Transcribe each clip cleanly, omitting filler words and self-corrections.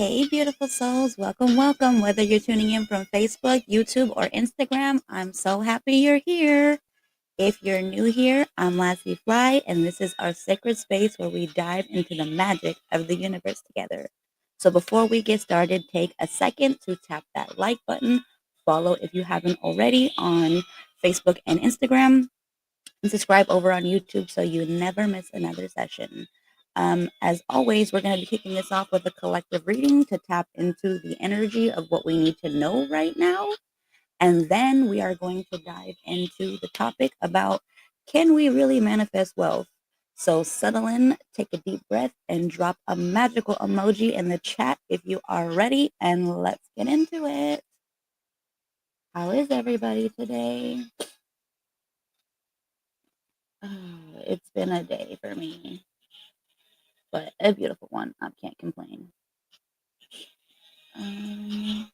Hey, beautiful souls. Welcome, welcome. Whether you're tuning in from Facebook, YouTube, or Instagram, I'm so happy you're here. If you're new here, I'm Lassyfly, and this is our sacred space where we dive into the magic of the universe together. So before we get started, take a second to tap that like button, follow if you haven't already on Facebook and Instagram, and subscribe over on YouTube so you never miss another session. As always, we're going to be kicking this off with a collective reading to tap into the energy of what we need to know right now. And then we are going to dive into the topic about, can we really manifest wealth? So settle in, take a deep breath, and drop a magical emoji in the chat if you are ready. And let's get into it. How is everybody today? It's been a day for me, but a beautiful one. I can't complain. Um,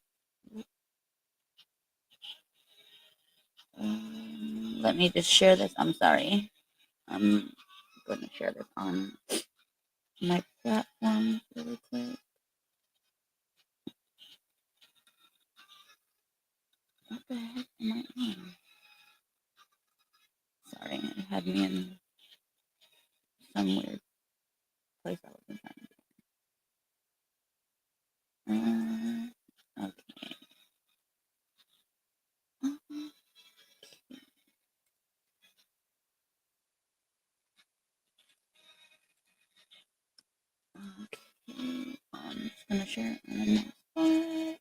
Let me just share this. I'm sorry. I'm going to share this on my platform really quick. What the heck am I on? Sorry, it had me in some weird place I wasn't trying to. Okay. Okay. I'm just gonna share it in the next spot.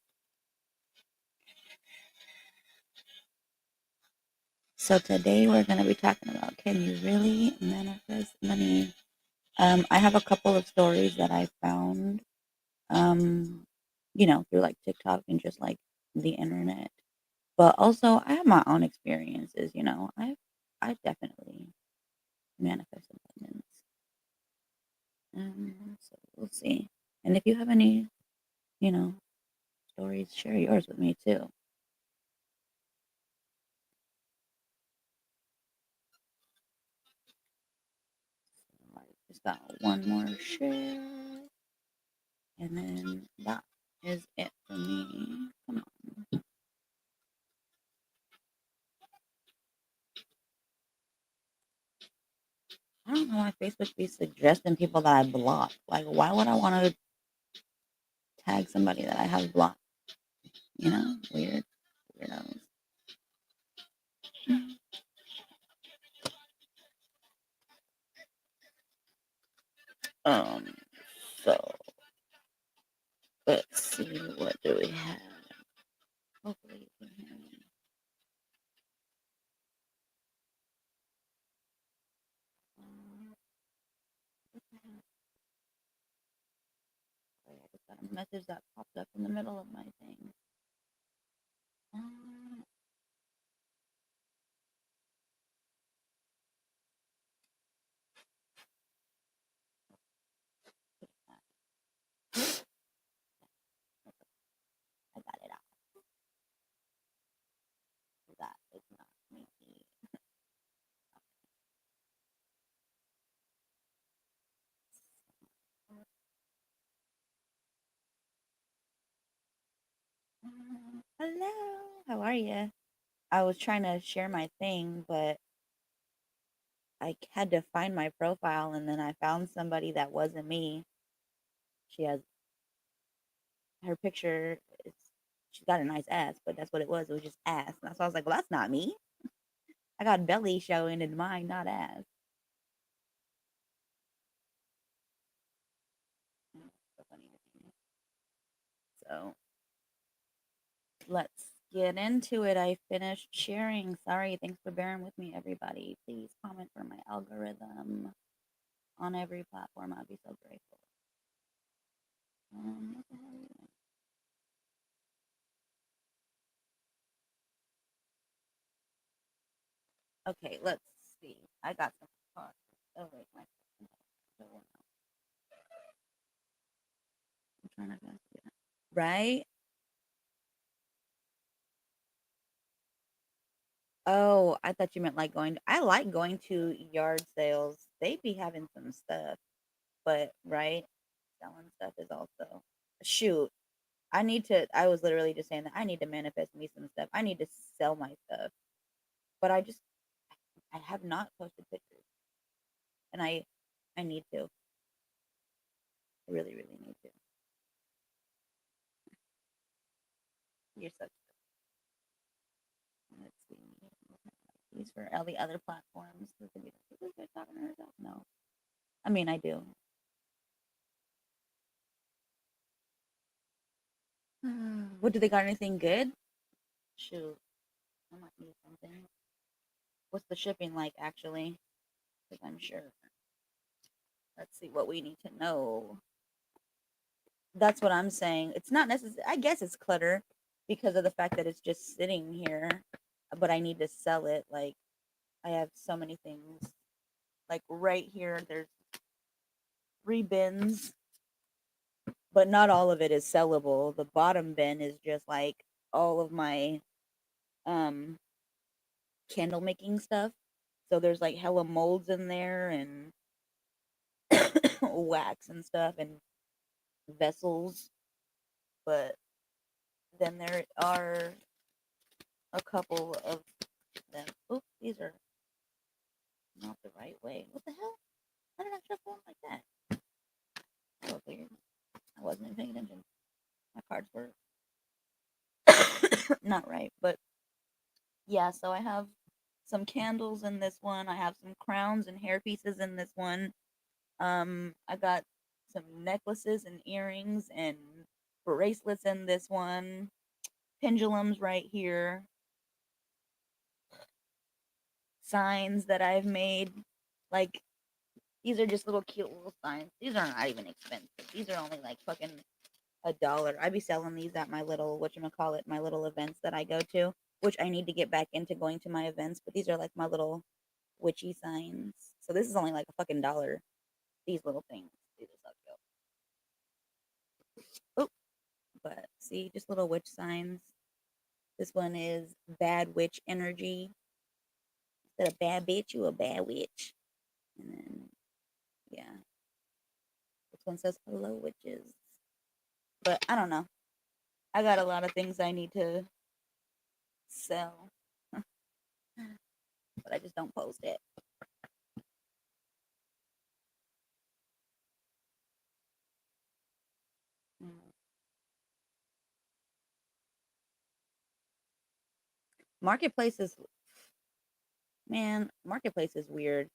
So today we're gonna be talking about, can you really manifest money? I have a couple of stories that I found, um, through like TikTok and just like the internet. But also I have my own experiences, I definitely manifest abundance. So we'll see. And if you have any, you know, stories, share yours with me too. I just got one more share. And then that is it for me. Come on. I don't know why Facebook be suggesting people that I block. Like, why would I want to tag somebody that I have blocked? Weird. Weirdos. Um, so let's see, what do we have? Hopefully you can hear me. What the heck? Sorry, I just got a message that popped up in the middle of my thing. Um, I got it out. That is not me. Hello, how are you? I was trying to share my thing, but I had to find my profile, and then I found somebody that wasn't me. She has her picture. She's got a nice ass, but that's what it was. It was just ass. And so I was like, well, that's not me. I got belly showing in mine, not ass. So funny to me. So let's get into it. I finished sharing. Sorry. Thanks for bearing with me, everybody. Please comment for my algorithm on every platform. I'd be so grateful. What the hell are you doing? Okay, let's see. I got some cards. Oh wait, my I'm trying to find it. Right? Oh, I thought you meant like going. I like going to yard sales. They be having some stuff, but right, selling stuff is also. shoot, I was literally just saying that I need to manifest me some stuff. I need to sell my stuff. But I have not posted pictures. And I need to. I really, really need to. You're such let's see. These for all the other platforms. This could be this good talking to herself. No. I mean I do. What do they got anything good? Shoot. I might need something. What's the shipping like actually? Because I'm sure. Let's see what we need to know. That's what I'm saying. It's not necessary. I guess it's clutter because of the fact that it's just sitting here, but I need to sell it. Like I have so many things. Like right here, there's 3 bins, but not all of it is sellable. The bottom bin is just like all of my um candle making stuff. So there's like hella molds in there and wax and stuff and vessels. But then there are a couple of them. Oops, these are not the right way. What the hell? How did I shuffle them like that? That was weird. I wasn't even paying attention. My cards were not right. But yeah, so I have some candles in this one. I have some crowns and hair pieces in this one. I got some necklaces and earrings and bracelets in this one. Pendulums right here. Signs that I've made. Like these are just little cute little signs. These are not even expensive. These are only like fucking $1. I be selling these at my little whatchamacallit, my little events that I go to, which I need to get back into going to my events, but these are like my little witchy signs. So this is only like a fucking dollar. These little things. These are so cute. Oh, but see, just little witch signs. This one is bad witch energy. Instead of bad bitch, you a bad witch. And then yeah. This one says hello witches. But I don't know. I got a lot of things I need to sell. But I just don't post it. Mm. Marketplace is man, marketplace is weird.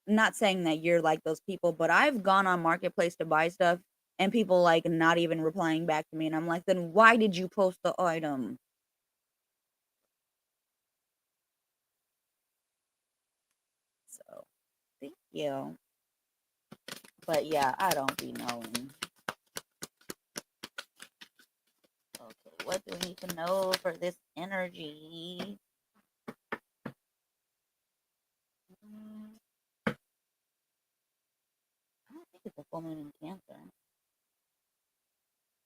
Not saying that you're like those people, but I've gone on marketplace to buy stuff and people like not even replying back to me and I'm like, "Then why did you post the item?" So, thank you. But yeah, I don't be knowing. Okay, what do we need to know for this energy? Mm, I don't think it's a full moon in Cancer.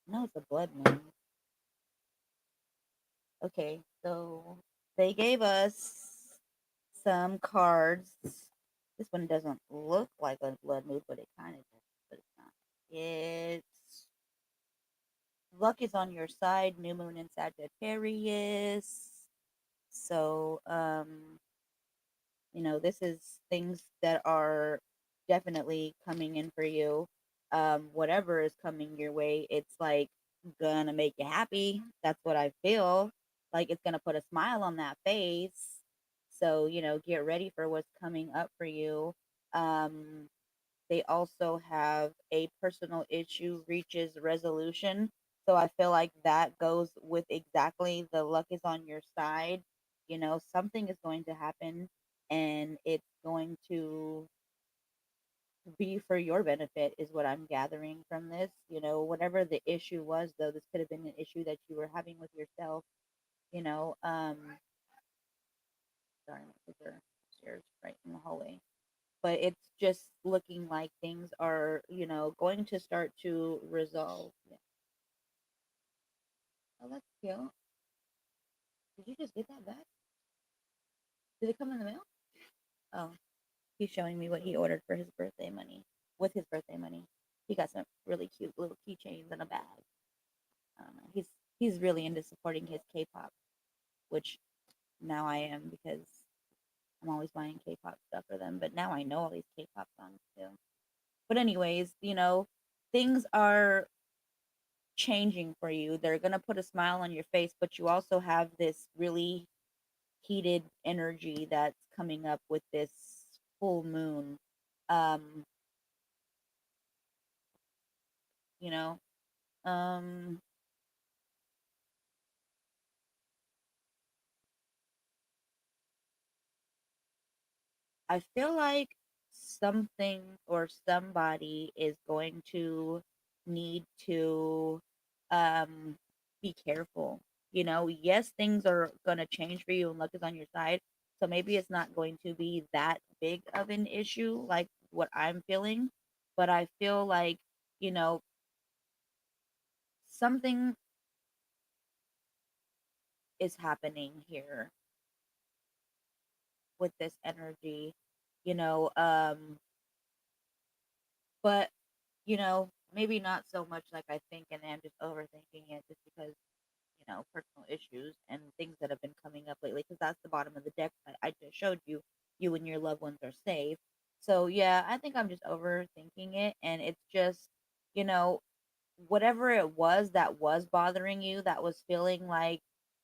No, it's a blood moon. Okay, so they gave us some cards. This one doesn't look like a blood moon, but it kind of does, but it's not. It's luck is on your side, new moon in Sagittarius. So, this is things that are definitely coming in for you. Whatever is coming your way, it's like gonna make you happy. That's what I feel. Like it's gonna put a smile on that face. So, get ready for what's coming up for you. Um, they also have a personal issue reaches resolution. So I feel like that goes with exactly the luck is on your side. Something is going to happen and it's going to be for your benefit, is what I'm gathering from this. Whatever the issue was, though, this could have been an issue that you were having with yourself. You know, sorry, my kids are upstairs right in the hallway, but it's just looking like things are, going to start to resolve. Yeah. Oh, that's cute. Did you just get that back? Did it come in the mail? Oh, he's showing me what he ordered for his birthday money. With his birthday money, he got some really cute little keychains and a bag. I don't know. He's really into supporting his K-pop, which now I am because I'm always buying K-pop stuff for them. But now I know all these K-pop songs too. But anyways, things are changing for you. They're gonna put a smile on your face, but you also have this really heated energy that's coming up with this full moon. Um, you know, um, I feel like something or somebody is going to need to um be careful. Yes, things are going to change for you and luck is on your side. So maybe it's not going to be that big of an issue like what I'm feeling, but I feel like, you know, something is happening here with this energy, you know, but maybe not so much like I think, and I'm just overthinking it just because, personal issues and things that have been coming up lately. Because that's the bottom of the deck that I just showed you. You and your loved ones are safe. So yeah, I think I'm just overthinking it, and it's just, you know, whatever it was that was bothering you, that was feeling like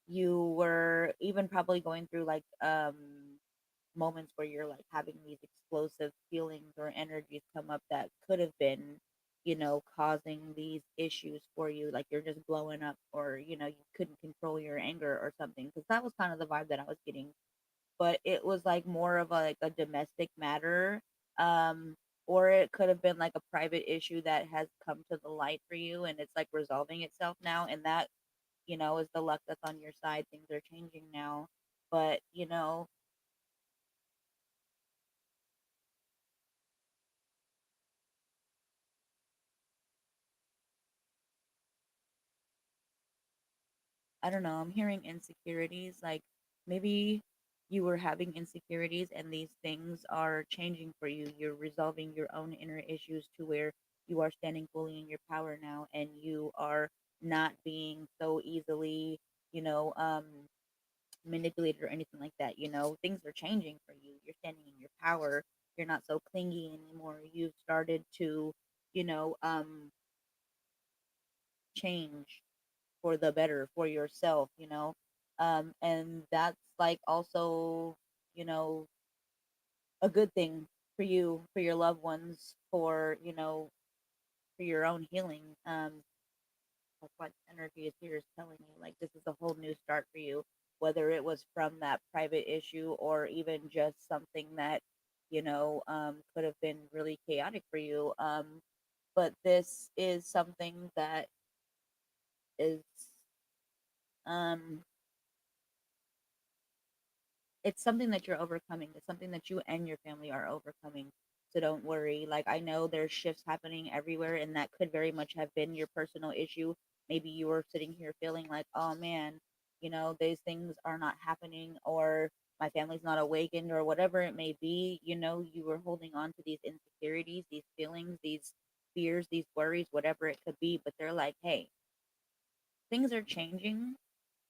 you were even probably going through like moments where you're like having these explosive feelings or energies come up that could have been, causing these issues for you. Like you're just blowing up, or, you couldn't control your anger or something. Because that was kind of the vibe that I was getting. But it was like more of like a domestic matter. Um, or it could have been like a private issue that has come to the light for you and it's like resolving itself now. And that, is the luck that's on your side. Things are changing now. But, I don't know, I'm hearing insecurities. Like maybe you were having insecurities and these things are changing for you. You're resolving your own inner issues to where you are standing fully in your power now and you are not being so easily, you know, um, manipulated or anything like that. Things are changing for you. You're standing in your power. You're not so clingy anymore. You've started to, you know, um, change for the better for yourself, and that's like also, you know, a good thing for you, for your loved ones, for, for your own healing. That's what energy is here is telling you. Like this is a whole new start for you, whether it was from that private issue or even just something that, could have been really chaotic for you. But this is something that is um it's something that you're overcoming. It's something that you and your family are overcoming. So don't worry. Like I know there's shifts happening everywhere and that could very much have been your personal issue. Maybe you were sitting here feeling like, "Oh man, these things are not happening or my family's not awakened or whatever it may be." You were holding on to these insecurities, these feelings, these fears, these worries, whatever it could be, but they're like, "Hey, things are changing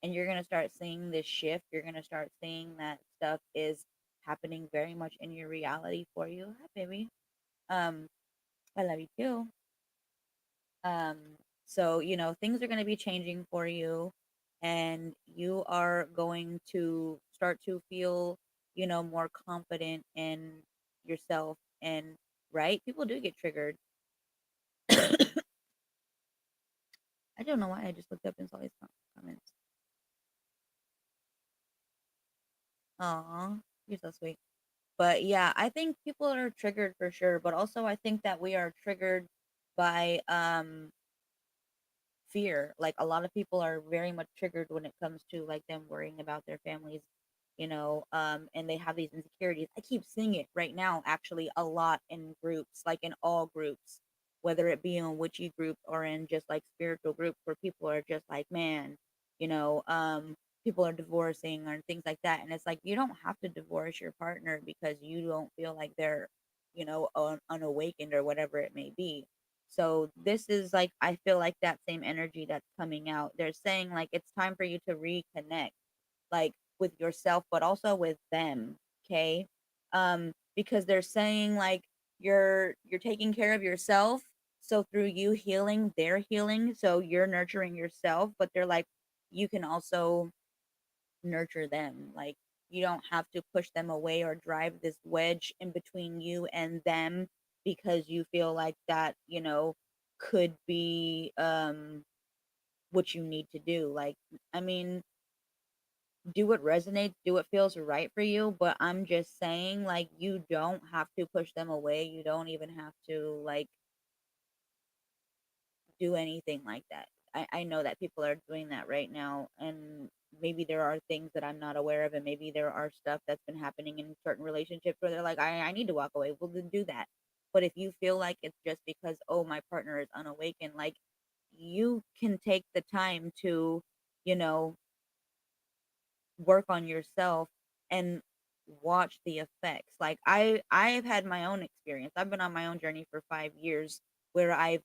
and you're going to start seeing this shift. You're going to start seeing that stuff is happening very much in your reality for you." Hi, baby. Um, I love you too. Um, so, things are going to be changing for you and you are going to start to feel, more confident in yourself. And right, people do get triggered. I don't know why I just looked up and saw these comments. Aw, you're so sweet. But yeah, I think people are triggered for sure, but also I think that we are triggered by fear. Like a lot of people are very much triggered when it comes to like them worrying about their families, and they have these insecurities. I keep seeing it right now actually a lot in groups, like in all groups, whether it be in witchy group or in just like spiritual groups where people are just like, man, people are divorcing or things like that. And it's like you don't have to divorce your partner because you don't feel like they're, unawakened or whatever it may be. So this is like, I feel like that same energy that's coming out. They're saying like it's time for you to reconnect, like with yourself, but also with them. Okay. Because they're saying like you're taking care of yourself. So through you healing, they're healing. So you're nurturing yourself, but they're like, you can also nurture them. Like you don't have to push them away or drive this wedge in between you and them because you feel like that, could be what you need to do. Like, I mean, do what resonates, do what feels right for you, but I'm just saying like you don't have to push them away. You don't even have to like do anything like that. I know that people are doing that right now, and maybe there are things that I'm not aware of, and maybe there are stuff that's been happening in certain relationships where they're like, I need to walk away. Well, then do that. But if you feel like it's just because, oh, my partner is unawakened, like you can take the time to, you know, work on yourself and watch the effects. Like I've had my own experience. I've been on my own journey for 5 years where I've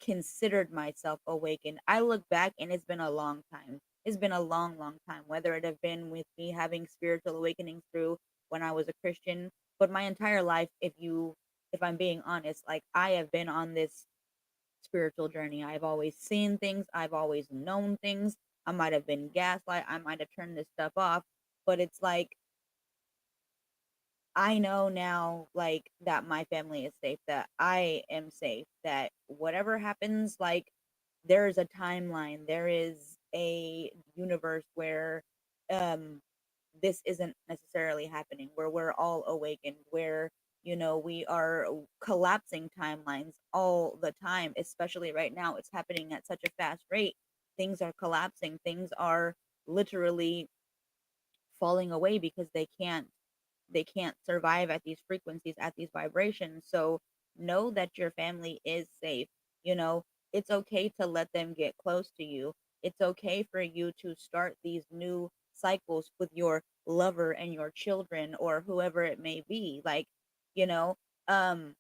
considered myself awakened. I look back and it's been a long time. It's been a long, long time. Whether it have been with me having spiritual awakenings through when I was a Christian, but my entire life, if I'm being honest, like I have been on this spiritual journey. I've always seen things, I've always known things. I might have been gaslight, I might have turned this stuff off, but it's like I know now, like, that my family is safe, that I am safe, that whatever happens, like, there is a timeline, there is a universe where um this isn't necessarily happening, where we're all awakened, where we are collapsing timelines all the time, especially right now. It's happening at such a fast rate. Things are collapsing, things are literally falling away because they can't survive at these frequencies, at these vibrations. So know that your family is safe. You know, it's okay to let them get close to you. It's okay for you to start these new cycles with your lover and your children or whoever it may be. Like, you know, um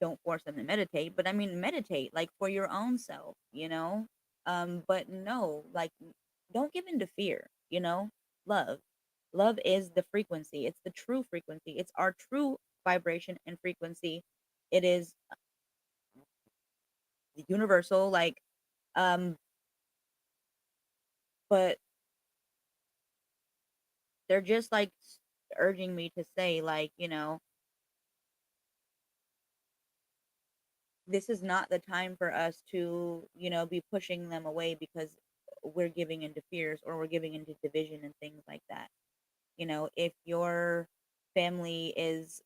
don't force them to meditate, but I mean meditate like for your own self. But no, like don't give in to fear, love. Love is the frequency. It's the true frequency. It's our true vibration and frequency. It is universal, like, um but they're just like urging me to say, like, this is not the time for us to, be pushing them away because we're giving into fears or we're giving into division and things like that. If your family is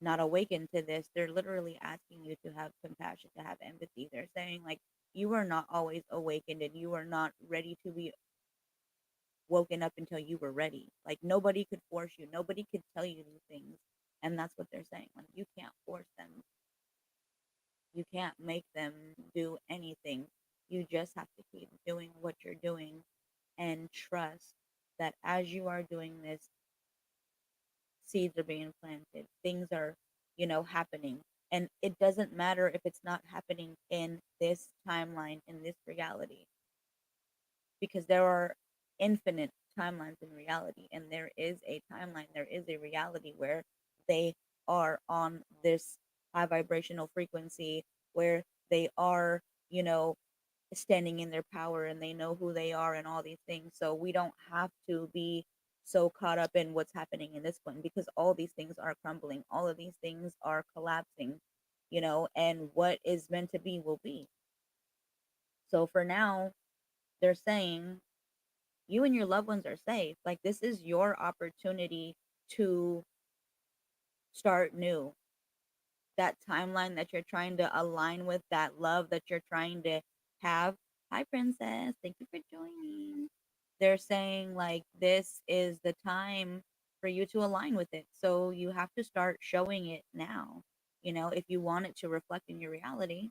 not awakened to this, they're literally asking you to have compassion, to have empathy. They're saying, like, you are not always awakened and you are not ready to be woken up until you were ready. Like, nobody could force you, nobody could tell you these things. And that's what they're saying. Like, you can't force them, you can't make them do anything. You just have to keep doing what you're doing and trust that as you are doing this, seeds are being planted, things are, happening. And it doesn't matter if it's not happening in this timeline, in this reality, because there are infinite timelines in reality. And there is a timeline, there is a reality where they are on this high vibrational frequency, where they are, you know, standing in their power and they know who they are and all these things. So we don't have to be so caught up in what's happening in this one because all these things are crumbling, all of these things are collapsing, and what is meant to be will be. So for now, they're saying you and your loved ones are safe. Like, this is your opportunity to start new. That timeline that you're trying to align with, that love that you're trying to have. Hi, princess. Thank you for joining. They're saying, like, this is the time for you to align with it. So you have to start showing it now. If you want it to reflect in your reality,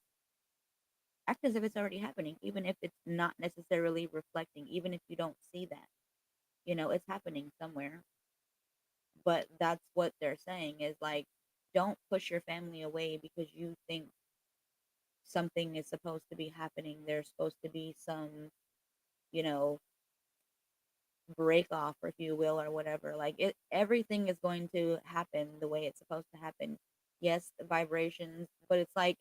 act as if it's already happening, even if it's not necessarily reflecting, even if you don't see that. It's happening somewhere. But that's what they're saying is like don't push your family away because you think something is supposed to be happening. There's supposed to be some, you know, break off, if you will, or whatever. Like it, everything is going to happen the way it's supposed to happen. Yes, vibrations, but it's like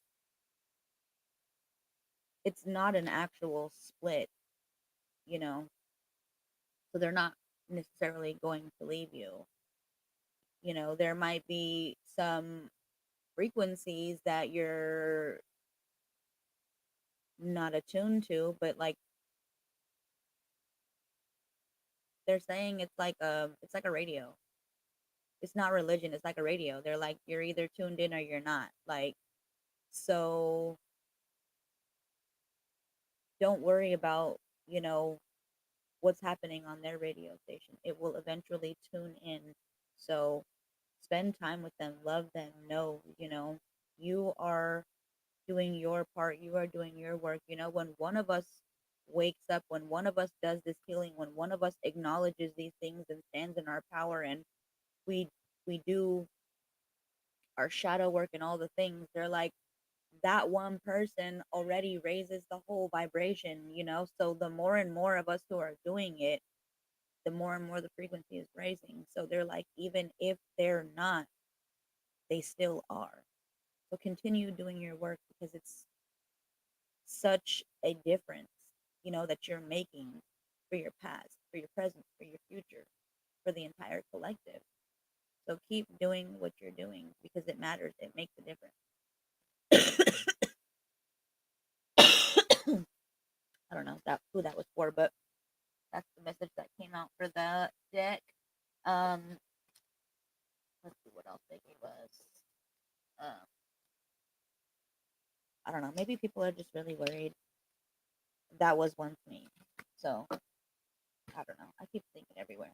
it's not an actual split, you know. So they're not necessarily going to leave you. You know, there might be some frequencies that you're not attuned to, but like they're saying it's like a radio. It's not religion, it's like a radio. They're like you're either tuned in or you're not. Like so don't worry about, you know, what's happening on their radio station. It will eventually tune in. So spend time with them, love them, know, you know, you are doing your part, you are doing your work. You know, when one of us wakes up, when one of us does this healing, when one of us acknowledges these things and stands in our power and we we do our shadow work and all the things, they're like that one person already raises the whole vibration, you know? So the more and more of us who are doing it, the more and more the frequency is raising. So they're like, even if they're not, they still are. So continue doing your work because it's such a difference, you know, that you're making for your past, for your present, for your future, for the entire collective. So keep doing what you're doing because it matters. It makes a difference. I don't know that who that was for, but that's the message that came out for the deck. Um, let's see what else they gave us. Um, I don't know. Maybe people are just really worried. That was once me. So I don't know. I keep thinking everywhere.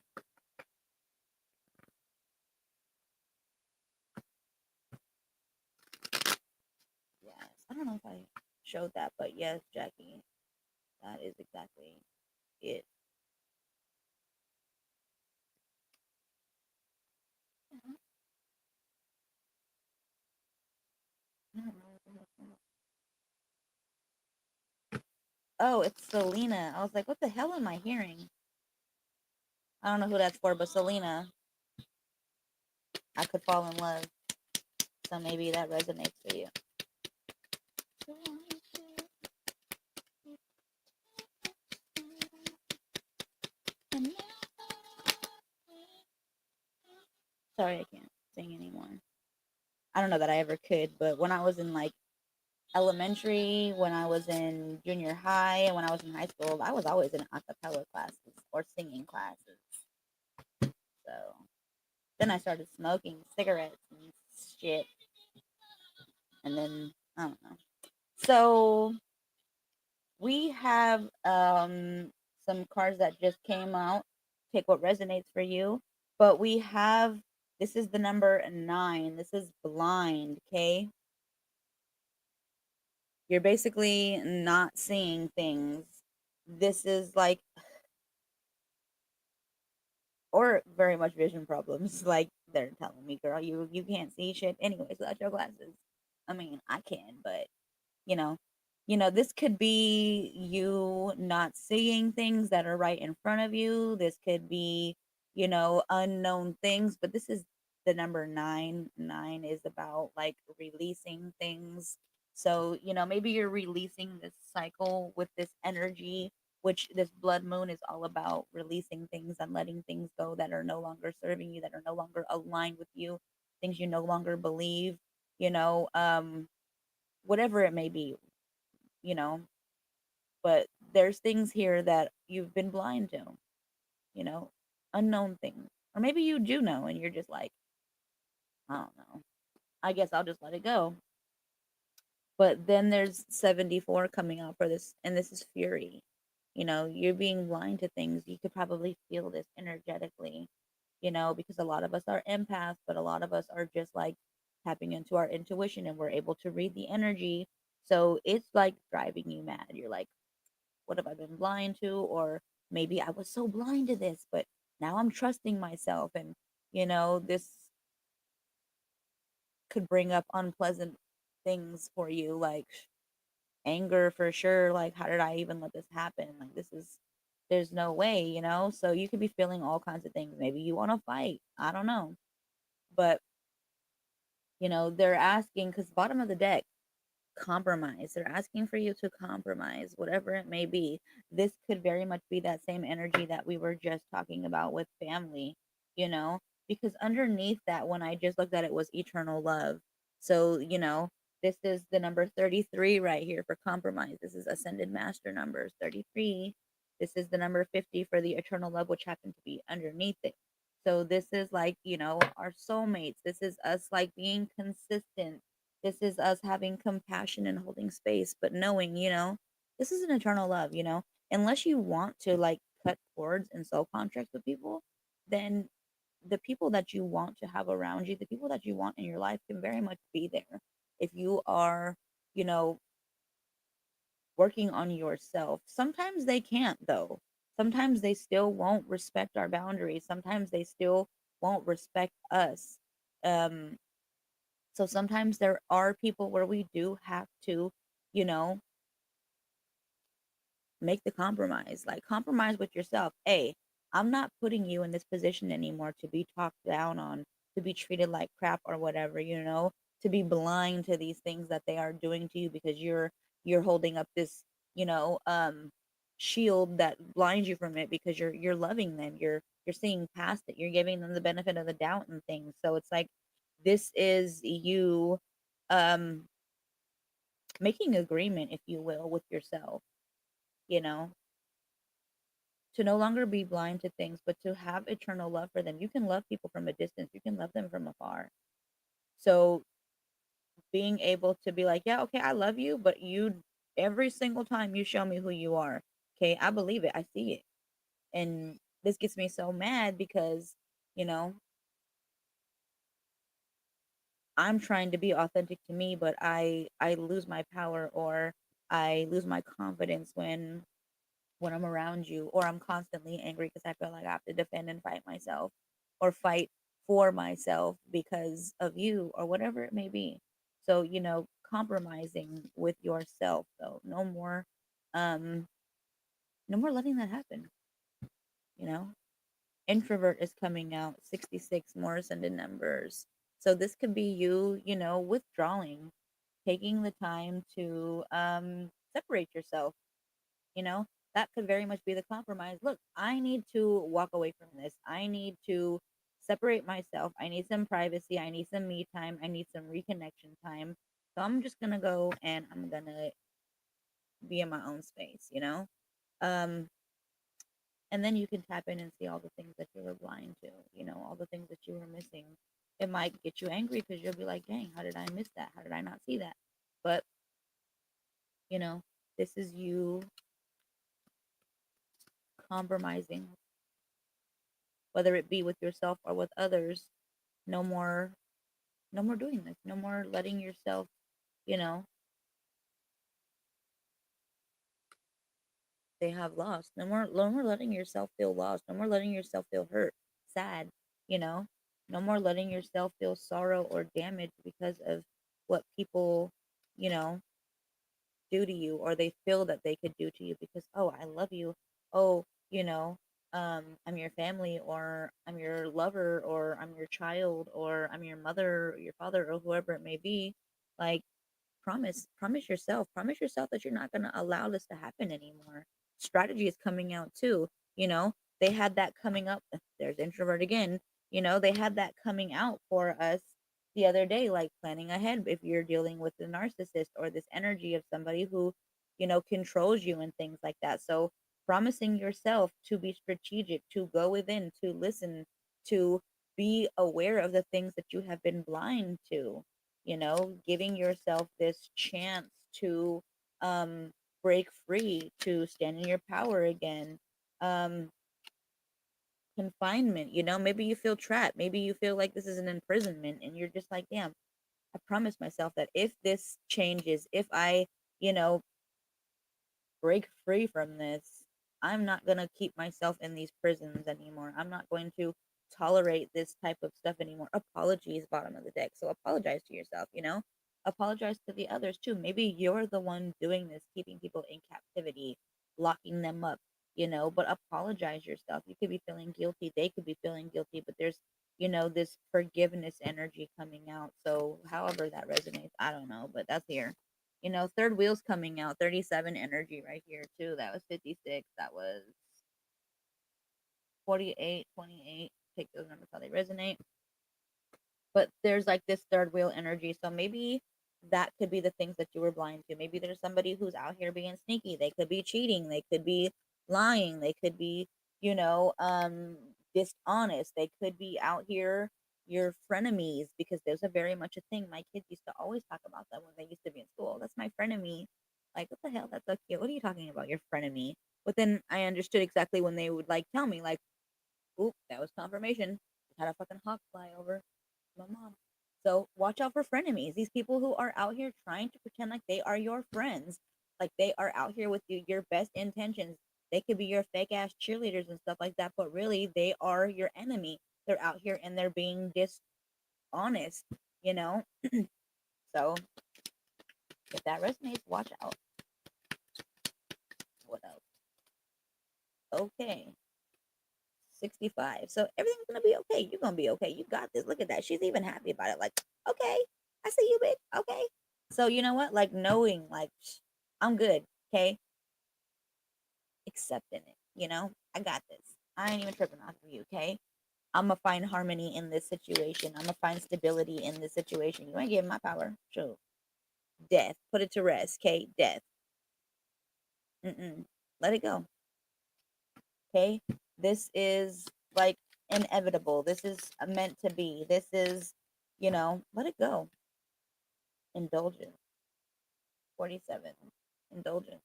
Yes. I don't know if I showed that, but yes, Jackie, that is exactly it. I don't know what the hell's going on. Oh, it's Selena. I was like, what the hell am I hearing? I don't know who that's for, but Selena, I could fall in love. So maybe that resonates for you. Sorry, I can't sing anymore. I don't know that I ever could, but when I was in like elementary, when I was in junior high, and when I was in high school, I was always in a cappella classes or singing classes. So then I started smoking cigarettes and shit, and then I don't know. So we have some cards that just came out. Take what resonates for you, but we have this is the number 9. This is blind. Okay, you're basically not seeing things. This is like or very much vision problems. Like they're telling me, girl, you can't see shit anyways without your glasses. I mean, I can, but you know, this could be you not seeing things that are right in front of you. This could be, unknown things, but this is the number 9. 9 is about like releasing things. So, maybe you're releasing this cycle with this energy, which this blood moon is all about releasing things and letting things go that are no longer serving you, that are no longer aligned with you, things you no longer believe, you know, um, whatever it may be, you know, but there's things here that you've been blind to, you know, unknown things. Or maybe you do know and you're just like, I don't know. I guess I'll just let it go. But then there's 74 coming out for this, and this is fury. You're being blind to things. You could probably feel this energetically, because a lot of us are empaths, but a lot of us are just like tapping into our intuition and we're able to read the energy. So it's like driving you mad. You're like, what have I been blind to? Or maybe I was so blind to this, but now I'm trusting myself. And, this could bring up unpleasant things for you, like anger for sure. Like, how did I even let this happen? Like, there's no way, you know? So you could be feeling all kinds of things. Maybe you want to fight. I don't know. But, they're asking, because bottom of the deck, compromise. They're asking for you to compromise, whatever it may be. This could very much be that same energy that we were just talking about with family, you know, because underneath that, when I just looked at it, was eternal love. So, this is the number 33 right here for compromise. This is ascended master numbers 33. This is the number 50 for the eternal love, which happened to be underneath it. So this is like, our soulmates. This is us like being consistent. This is us having compassion and holding space, but knowing, this is an eternal love, unless you want to like cut cords and soul contracts with people, then the people that you want to have around you, the people that you want in your life can very much be there. If you are, you know, working on yourself, sometimes they can't though. Sometimes they still won't respect our boundaries. Sometimes they still won't respect us. Um, so sometimes there are people where we do have to, you know, make the compromise. Like compromise with yourself. Hey, I'm not putting you in this position anymore to be talked down on, to be treated like crap or whatever, to be blind to these things that they are doing to you because you're holding up this, you know, um shield that blinds you from it because you're loving them. You're seeing past it. You're giving them the benefit of the doubt and things. So it's like this is you um making agreement, if you will, with yourself, you know, to no longer be blind to things, but to have eternal love for them. You can love people from a distance, you can love them from afar. So being able to be like, yeah, okay, I love you, but every single time you show me who you are, okay, I believe it, I see it. And this gets me so mad because, you know, I'm trying to be authentic to me, but I lose my power or I lose my confidence when I'm around you, or I'm constantly angry because I feel like I have to defend and fight myself or fight for myself because of you or whatever it may be. So, compromising with yourself though. Um no more letting that happen, you know? Introvert is coming out 66 more ascended numbers. So this could be you, withdrawing, taking the time to separate yourself, you know, that could very much be the compromise. Look, I need to walk away from this. I need to separate myself. I need some privacy. I need some me time. I need some reconnection time. So I'm just going to go and I'm going to be in my own space, Um, and then you can tap in and see all the things that you were blind to, all the things that you were missing. It might get you angry because you'll be like, dang, how did I miss that? How did I not see that? But, you know, this is you compromising, whether it be with yourself or with others. No more no more doing this, no more letting yourself, you know they have lost, no more letting yourself feel lost, no more letting yourself feel hurt, sad, you know no more letting yourself feel sorrow or damage because of what people, you know do to you, or they feel that they could do to you because, oh, I love you, oh, I'm your family, or I'm your lover, or I'm your child, or I'm your mother, or your father, or whoever it may be. Like, promise yourself that you're not going to allow this to happen anymore. Strategy is coming out too. They had that coming up. There's introvert again. They had that coming out for us the other day, like planning ahead if you're dealing with a narcissist or this energy of somebody who, controls you and things like that. So promising yourself to be strategic, to go within, to listen, to be aware of the things that you have been blind to, giving yourself this chance to um break free, to stand in your power again. um Confinement, maybe you feel trapped, maybe you feel like this is an imprisonment and you're just like, damn, I promised myself that if this changes, if I, you know break free from this, I'm not going to keep myself in these prisons anymore. I'm not going to tolerate this type of stuff anymore. Apologies, bottom of the deck. So apologize to yourself, apologize to the others too. Maybe you're the one doing this, keeping people in captivity, locking them up, but apologize yourself. You could be feeling guilty. They could be feeling guilty, but there's, this forgiveness energy coming out. So however that resonates, I don't know, but that's here. Third wheel's coming out, 37 energy right here too. That was 56. That was 48, 28. Take those numbers how they resonate. But there's like this third wheel energy. So maybe that could be the things that you were blind to. Maybe there's somebody who's out here being sneaky. They could be cheating. They could be lying. They could be, dishonest. They could be out here your frenemies, because there's a very much a thing. My kids used to always talk about that when they used to be in school. That's my frenemy. Like, what the hell? That's so cute. What are you talking about? Your frenemy. But then I understood exactly when they would like tell me, like, oop, that was confirmation. Just had a fucking hawk fly over my mom. So watch out for frenemies. These people who are out here trying to pretend like they are your friends, like they are out here with you, your best intentions. They could be your fake ass cheerleaders and stuff like that, but really they are your enemy. They're out here and they're being dishonest, you know? So if that resonates, watch out. What else? Okay. 65. So everything's gonna be okay. You're gonna be okay. You got this. Look at that. She's even happy about it. Like, okay, I see you, bitch. Okay. So you know what? Like knowing, like, I'm good. Okay. Accepting it. I got this. I ain't even tripping off of you. Okay. I'm gonna find harmony in this situation. I'm gonna find stability in this situation. You ain't giving my power. Sure. Death. Put it to rest. Okay. Death. Mm-mm. Let it go. Okay. This is like inevitable. This is meant to be. This is, let it go. Indulgence. 47. Indulgence.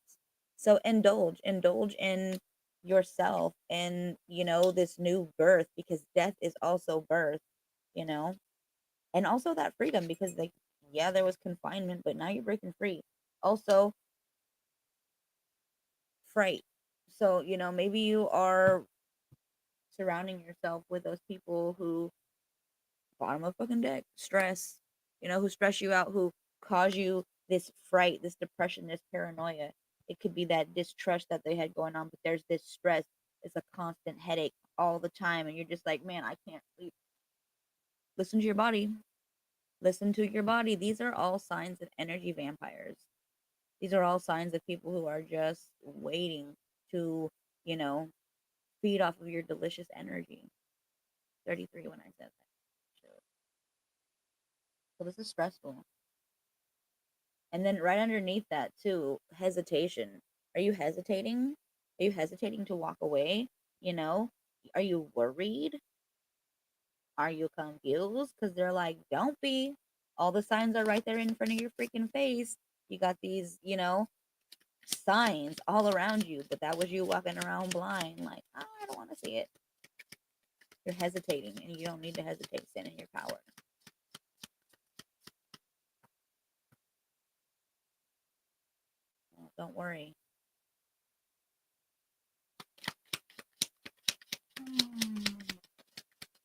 So indulge in yourself and, this new birth, because death is also birth, you know, and also that freedom, because, like, yeah, there was confinement, but now you're breaking free. Also, fright. So, maybe you are surrounding yourself with those people who bottom of fucking deck stress, who stress you out, who cause you this fright, this depression, this paranoia. It could be that distrust that they had going on, but there's this stress. It's a constant headache all the time, and you're just like, man, I can't sleep. Listen to your body. Listen to your body. These are all signs of energy vampires. These are all signs of people who are just waiting to, you know feed off of your delicious energy. 33 when I said that. So this is stressful. And then right underneath that too, hesitation. Are you hesitating? Are you hesitating to walk away? You know? Are you worried? Are you confused? Because they're like, don't be. All the signs are right there in front of your freaking face. You got these, signs all around you, but that was you walking around blind, like, oh, I don't want to see it. You're hesitating, and you don't need to hesitate. Stand in your power. Don't worry.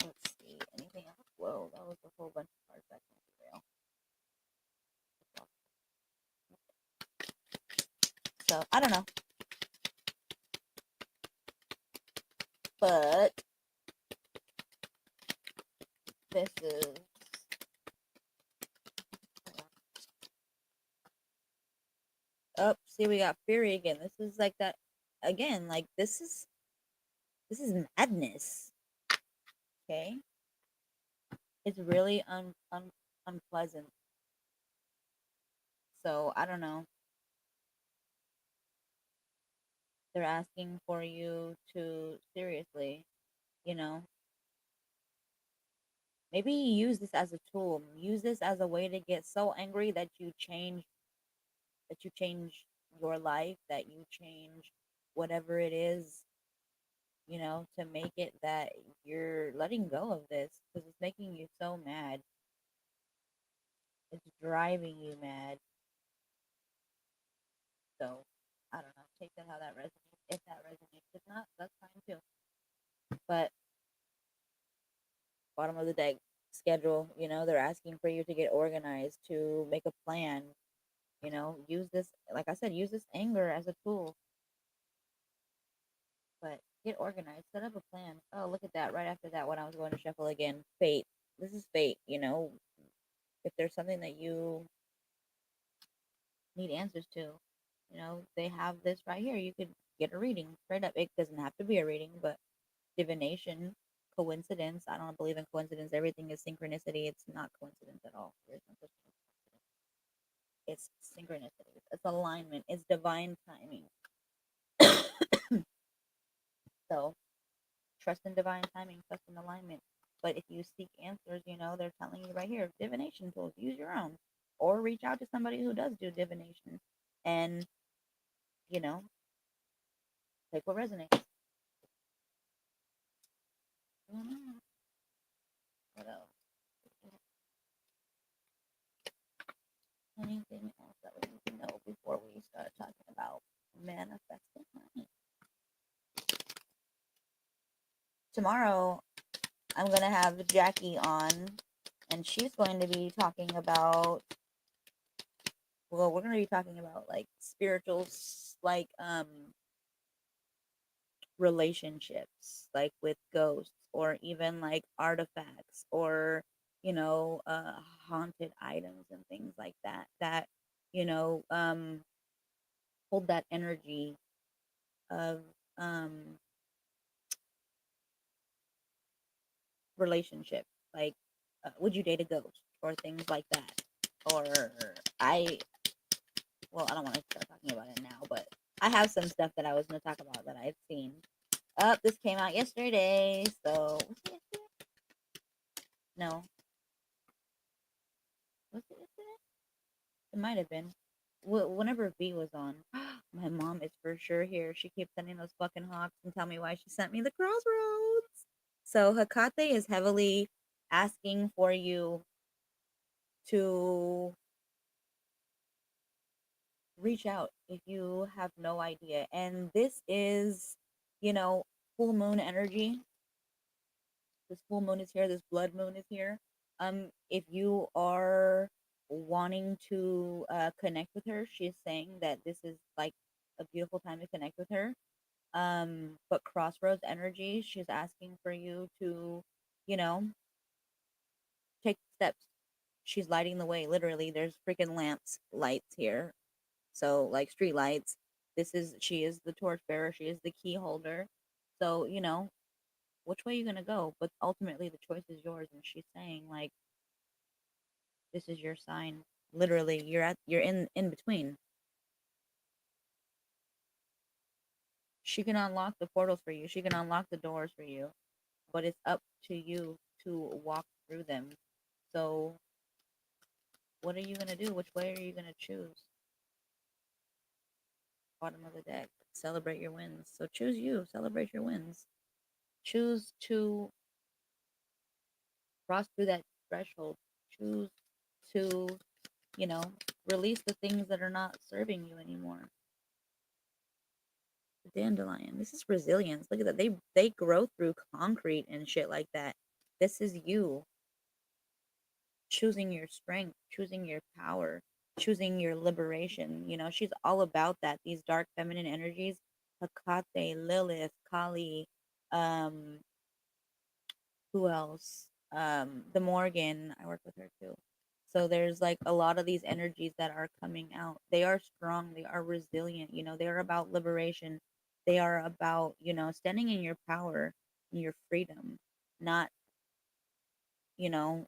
Let's see. Anything else? Whoa, that was a whole bunch of cards. That can't be real. So I don't know, but this is up. See, we got Fury again. This is like that again. Like this is madness. Okay, it's really unpleasant. So I don't know. They're asking for you to seriously, you know, maybe use this as a tool. Use this as a way to get so angry that you change your life, that you change whatever it is, to make it that you're letting go of this, because it's making you so mad. It's driving you mad. So I don't know. Take that how that resonates. If that resonates, if not, that's fine too. But Bottom of the deck, schedule. They're asking for you to get organized, to make a plan. Use this, like I said, use this anger as a tool, but get organized, set up a plan. Oh, look at that. Right after that, when I was going to shuffle again, fate. This is fate. If there's something that you need answers to, they have this right here. You could get a reading straight up. It doesn't have to be a reading, but divination, coincidence. I don't believe in coincidence. Everything is synchronicity. It's not coincidence at all. There's no such thing. It's synchronicity. It's alignment. It's divine timing. So trust in divine timing, trust in alignment. But if you seek answers, they're telling you right here, divination tools, use your own. Or reach out to somebody who does do divination and, you know, take what resonates. What else? Anything else that we need to know before we start talking about manifesting money? Tomorrow, I'm going to have Jackie on, and she's going to be talking about, well, we're going to be talking about like spirituals, like relationships, like with ghosts, or even like artifacts, or haunted items and things like that, that you know um hold that energy of um relationship. Like, would you date a ghost, or things like that? Or I well, I don't want to start talking about it now, but I have some stuff that I was going to talk about that I've seen. This came out yesterday, so no, was it yesterday? It might have been. Whenever V was on, my mom is for sure here. She keeps sending those fucking hawks and tell me why she sent me the crossroads. So Hecate is heavily asking for you to reach out if you have no idea. And this is, you know, full moon energy. This full moon is here. This blood moon is here. If you are wanting to connect with her, she's saying that this is like a beautiful time to connect with her. But crossroads energy, she's asking for you to, you know, take steps. She's lighting the way. Literally, there's freaking lamps, lights here. So like street lights. She is the torchbearer. She is the key holder. So which way are you gonna go? But ultimately, the choice is yours. And she's saying like, this is your sign. Literally, you're in between. She can unlock the portals for you. She can unlock the doors for you, but it's up to you to walk through them. So, what are you gonna do? Which way are you gonna choose? Bottom of the deck. Celebrate your wins. So choose you. Celebrate your wins. Choose to cross through that threshold. Choose to, you know, release the things that are not serving you anymore. The dandelion. This is resilience. Look at that. They grow through concrete and shit like that. This is you choosing your strength, choosing your power, choosing your liberation. She's all about that. These dark feminine energies, Hecate, Lilith, Kali, um, who else? The Morgan. I work with her too. So there's like a lot of these energies that are coming out. They are strong, they are resilient, they are about liberation. They are about, standing in your power, in your freedom, not, you know,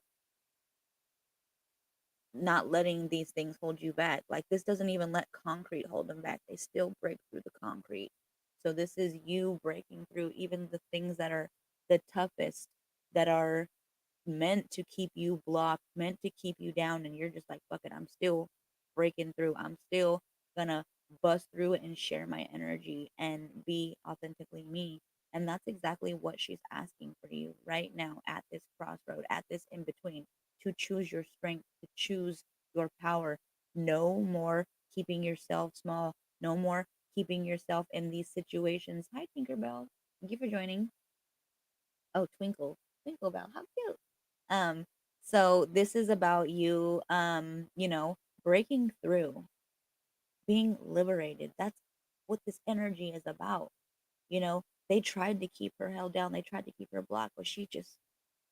not letting these things hold you back. Like this doesn't even let concrete hold them back. They still break through the concrete. So this is you breaking through even the things that are the toughest, that are meant to keep you blocked, meant to keep you down, and you're just like, fuck it, I'm still breaking through. I'm still gonna bust through it and share my energy and be authentically me. And that's exactly what she's asking for you right now at this crossroad, at this in between, to choose your strength, to choose your power. No more keeping yourself small. No more keeping yourself in these situations. Hi, Tinkerbell. Thank you for joining. Oh, Twinkle. twinkle bell. How cute. Um, so this is about you, breaking through, being liberated. That's what this energy is about. They tried to keep her held down. They tried to keep her blocked, but she just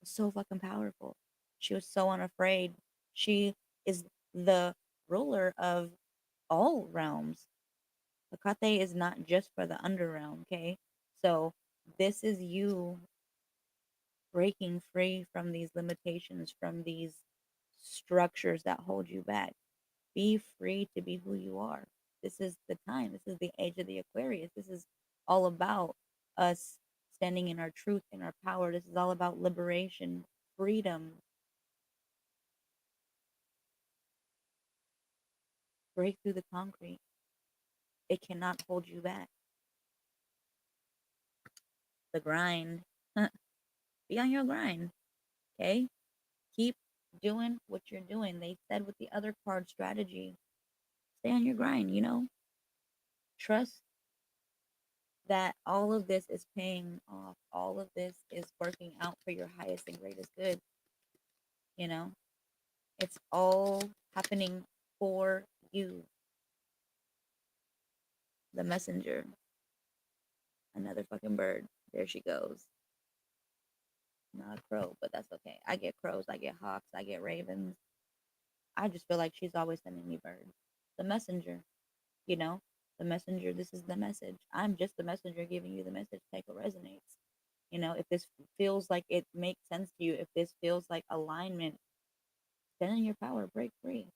was so fucking powerful. She was so unafraid. She is the ruler of all realms. Hecate is not just for the underrealm, okay? So this is you breaking free from these limitations, from these structures that hold you back. Be free to be who you are. This is the time. This is the age of the Aquarius. This is all about us standing in our truth, in our power. This is all about liberation, freedom. Break through the concrete. It cannot hold you back. The grind. Be on your grind. Okay? Keep doing what you're doing. They said with the other card strategy, stay on your grind. Trust that all of this is paying off. All of this is working out for your highest and greatest good. You know, it's all happening for you. The messenger, another fucking bird. There she goes. Not a crow, but that's okay. I get crows, I get hawks, I get ravens. I just feel like she's always sending me birds. The messenger, you know, the messenger. This is the message. I'm just the messenger giving you the message. Take what resonates. If this feels like it makes sense to you, if this feels like alignment, stand in your power, break free.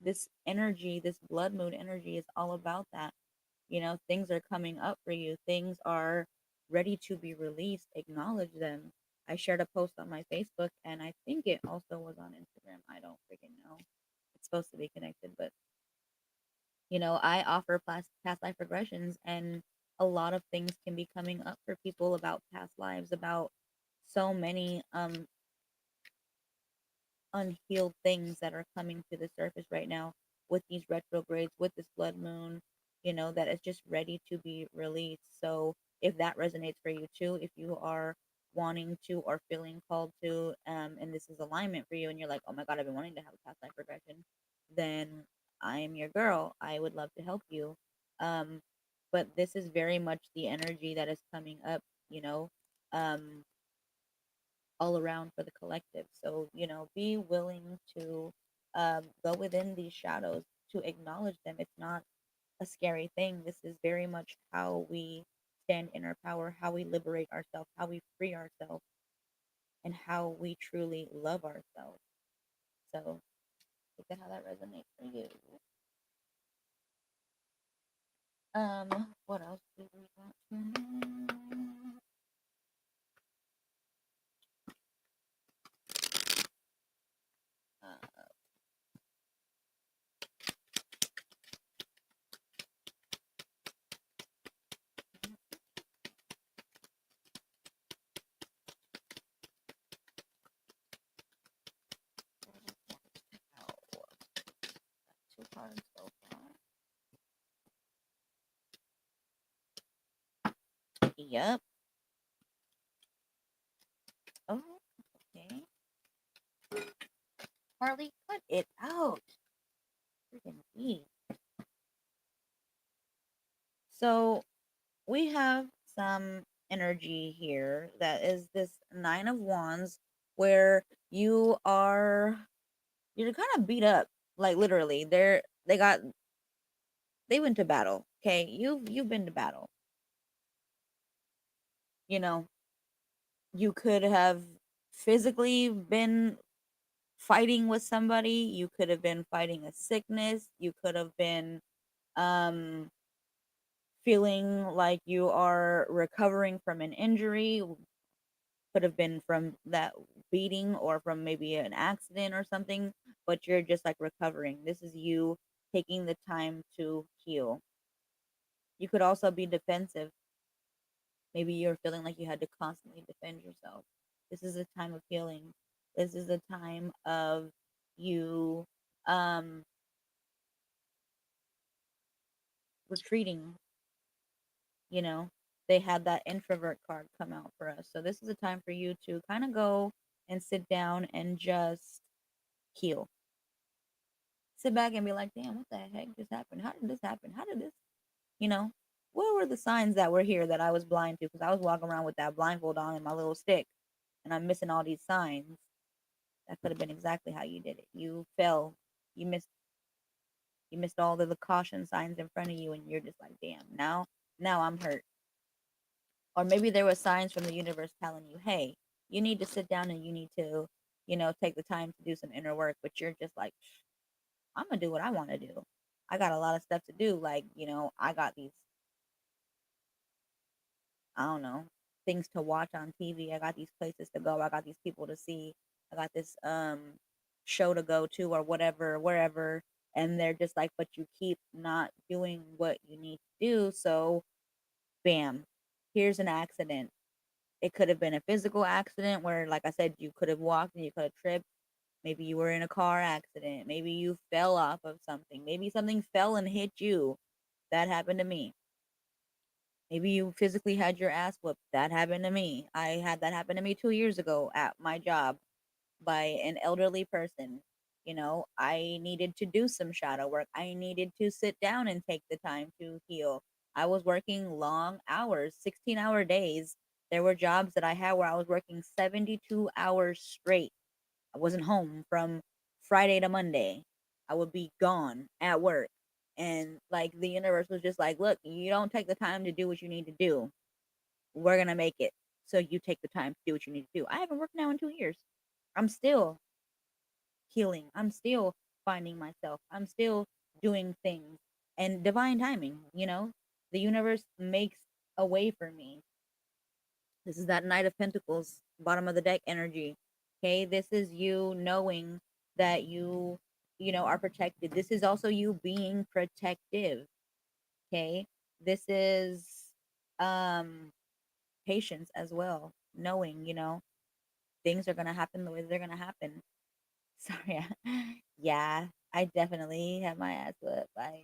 This energy, this blood moon energy is all about that. Things are coming up for you, things are ready to be released. Acknowledge them. I shared a post on my Facebook, and I think it also was on Instagram. I don't freaking know. It's supposed to be connected, but I offer past life regressions, and a lot of things can be coming up for people about past lives, about so many unhealed things that are coming to the surface right now with these retrogrades, with this blood moon, that is just ready to be released. So if that resonates for you too, if you are wanting to or feeling called to, and this is alignment for you, and you're like, oh my God, I've been wanting to have a past life regression, then I am your girl. I would love to help you. Um, but this is very much the energy that is coming up, you know. Um, all around for the collective. So, be willing to go within these shadows, to acknowledge them. It's not a scary thing. This is very much how we stand in our power, how we liberate ourselves, how we free ourselves, and how we truly love ourselves. So, look at how that resonates for you. What else do we want to know? Uh, oh, two cards so far. Yep. Oh, okay. Harley, cut it out. Freaking me. So we have some energy here that is this Nine of Wands, where you're kind of beat up, like literally. They went to battle. Okay, you've been to battle. You know, you could have physically been fighting with somebody. You could have been fighting a sickness. You could have been um feeling like you are recovering from an injury. Could have been from that beating or from maybe an accident or something, but you're just like recovering. This is you taking the time to heal. You could also be defensive. Maybe you're feeling like you had to constantly defend yourself. This is a time of healing. This is a time of you um retreating, you know. they had that introvert card come out for us. So this is a time for you to kind of go and sit down and just heal. Sit back and be like, damn, what the heck just happened? How did this happen? How did this, you know, what were the signs that were here that I was blind to? Because I was walking around with that blindfold on and my little stick, and I'm missing all these signs. That could have been exactly how you did it. You fell. You missed. You missed all of the caution signs in front of you, and you're just like, damn. Now I'm hurt. Or maybe there were signs from the universe telling you, hey, you need to sit down and you need to, take the time to do some inner work. But you're just like, I'm gonna do what I want to do. I got a lot of stuff to do. Like, I got these, I don't know, things to watch on TV. I got these places to go. I got these people to see. I got this show to go to or whatever, wherever. And they're just like, but you keep not doing what you need to do. So bam, here's an accident. It could have been a physical accident where, like I said, you could have walked and you could have tripped. Maybe you were in a car accident. Maybe you fell off of something. Maybe something fell and hit you. That happened to me. Maybe you physically had your ass whooped. That happened to me. I had that happen to me 2 years ago at my job by an elderly person. I needed to do some shadow work. I needed to sit down and take the time to heal. I was working long hours, 16-hour days. There were jobs that I had where I was working 72 hours straight. I wasn't home from Friday to Monday. I would be gone at work. And like the universe was just like, look, you don't take the time to do what you need to do. We're going to make it. So you take the time to do what you need to do. I haven't worked now in 2 years. I'm still healing. I'm still finding myself. I'm still doing things. And divine timing, the universe makes a way for me. This is that Knight of Pentacles, bottom of the deck energy. Okay, this is you knowing that you are protected. This is also you being protective. Okay, this is um patience as well, knowing things are gonna happen the way they're gonna happen. Sorry, yeah, I definitely had my ass whipped by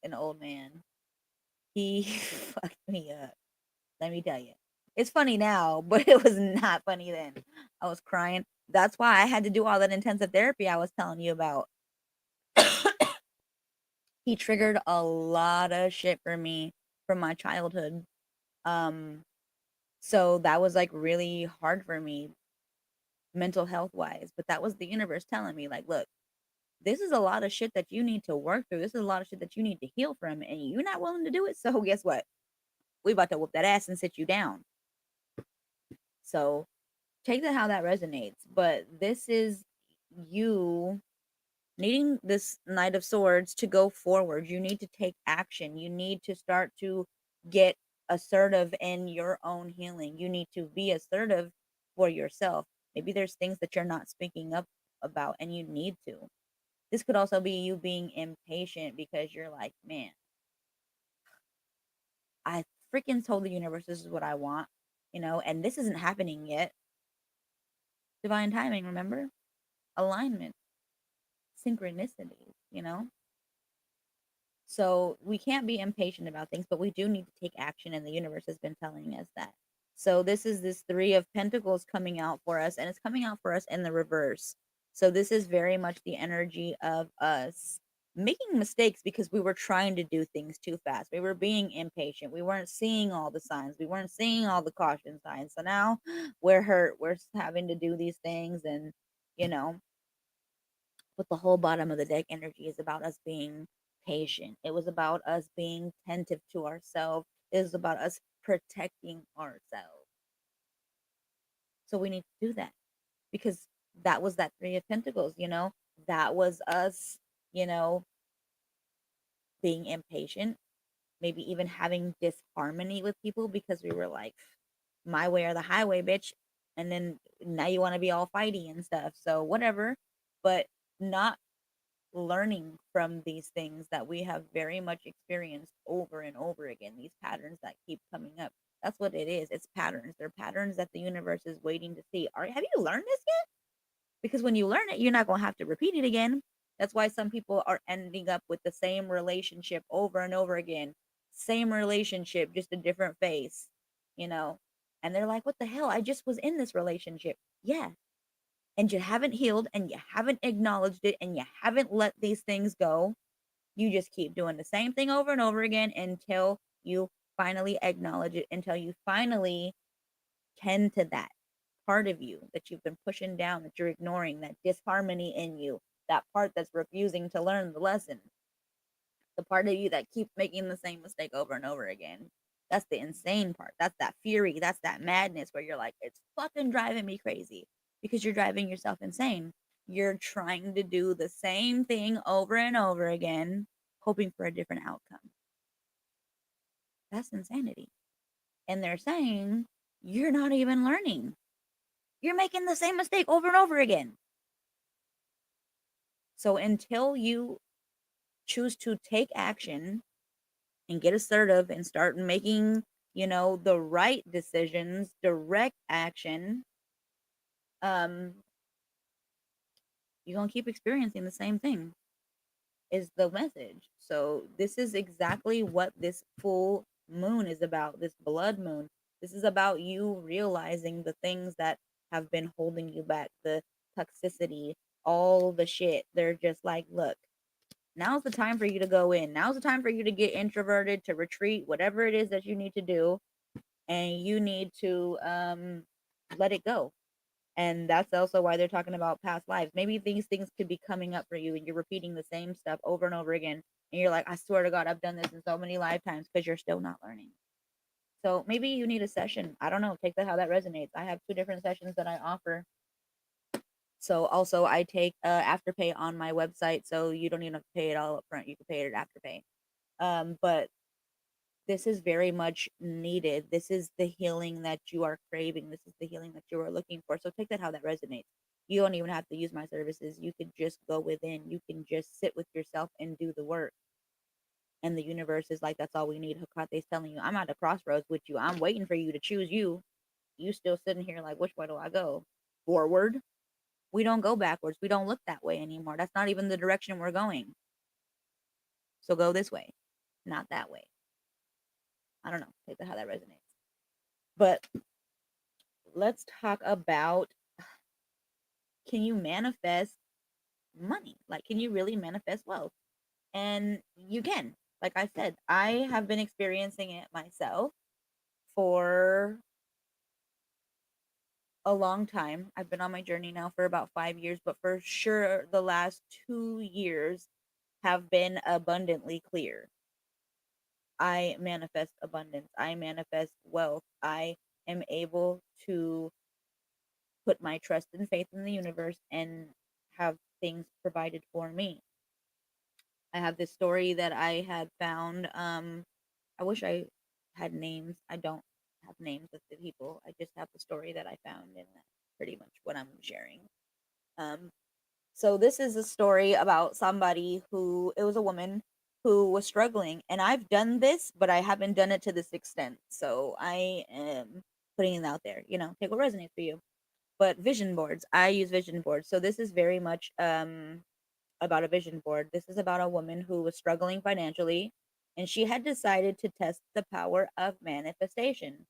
an old man. He fucked me up. Let me tell you. It's funny now, but it was not funny then. I was crying. That's why I had to do all that intensive therapy I was telling you about. He triggered a lot of shit for me from my childhood. Um, so that was like really hard for me, mental health wise. But that was the universe telling me, like, look, this is a lot of shit that you need to work through. This is a lot of shit that you need to heal from, and you're not willing to do it. So guess what? We about to whoop that ass and sit you down. So take that how that resonates. But this is you needing this Knight of Swords to go forward. You need to take action. You need to start to get assertive in your own healing. You need to be assertive for yourself. Maybe there's things that you're not speaking up about and you need to. This could also be you being impatient because you're like, man, I freaking told the universe this is what I want, and this isn't happening yet. Divine timing, remember? Alignment, synchronicities. So we can't be impatient about things, but we do need to take action, and the universe has been telling us that. So this is this Three of Pentacles coming out for us, and it's coming out for us in the reverse. So this is very much the energy of us making mistakes because we were trying to do things too fast. We were being impatient. We weren't seeing all the signs. We weren't seeing all the caution signs. So now we're hurt. We're having to do these things, and you know, but the whole bottom of the deck energy is about us being patient. It was about us being attentive to ourselves. It was about us protecting ourselves. So we need to do that because that was that Three of Pentacles. That was us, you know, being impatient, maybe even having disharmony with people because we were like, my way or the highway, bitch. And then now you want to be all fighty and stuff. So whatever. But not learning from these things that we have very much experienced over and over again, these patterns that keep coming up. That's what it is. It's patterns. They're patterns that the universe is waiting to see. Have you learned this yet? Because when you learn it, you're not going to have to repeat it again. That's why some people are ending up with the same relationship over and over again. same relationship, just a different face, you know? And they're like, what the hell? I just was in this relationship. Yeah. And you haven't healed and you haven't acknowledged it and you haven't let these things go. You just keep doing the same thing over and over again until you finally acknowledge it, until you finally tend to that part of you that you've been pushing down, that you're ignoring, that disharmony in you, that part that's refusing to learn the lesson, the part of you that keeps making the same mistake over and over again. That's the insane part. That's that fury. That's that madness where you're like, it's fucking driving me crazy because you're driving yourself insane. You're trying to do the same thing over and over again, hoping for a different outcome. That's insanity. And they're saying, you're not even learning. You're making the same mistake over and over again. So until you choose to take action and get assertive and start making, the right decisions, direct action, um, you're going to keep experiencing the same thing, is the message. So this is exactly what this full moon is about, this blood moon. This is about you realizing the things that have been holding you back, the toxicity, all the shit. They're just like, look, now's the time for you to go in. Now's the time for you to get introverted, to retreat, whatever it is that you need to do. And you need to let it go. And that's also why they're talking about past lives. Maybe these things could be coming up for you and you're repeating the same stuff over and over again. And you're like, I swear to God, I've done this in so many lifetimes, because you're still not learning. So maybe you need a session. I don't know. Take that how that resonates. I have 2 different sessions that I offer. So also I take Afterpay on my website. So you don't even have to pay it all up front. You can pay it at Afterpay. But this is very much needed. This is the healing that you are craving. This is the healing that you are looking for. So take that how that resonates. You don't even have to use my services. You could just go within. You can just sit with yourself and do the work. And the universe is like, that's all we need. Hekate's telling you, I'm at a crossroads with you. I'm waiting for you to choose you. You still sitting here like, which way do I go? Forward? We don't go backwards. We don't look that way anymore. That's not even the direction we're going. So go this way, not that way. I don't know. Take that how that resonates. But let's talk about, can you manifest money? Like, can you really manifest wealth? And you can. Like I said, I have been experiencing it myself for a long time. I've been on my journey now for about 5 years, but for sure the last 2 years have been abundantly clear. I manifest abundance. I manifest wealth. I am able to put my trust and faith in the universe and have things provided for me. I have this story that I had found. I wish I had names. I don't have names of the people. I just have the story that I found, and that's pretty much what I'm sharing. Um, so this is a story about somebody who, it was a woman who was struggling, and I've done this, but I haven't done it to this extent. So I am putting it out there. Take what resonates for you. But vision boards, I use vision boards. So this is very much about a vision board. This is about a woman who was struggling financially, and she had decided to test the power of manifestation.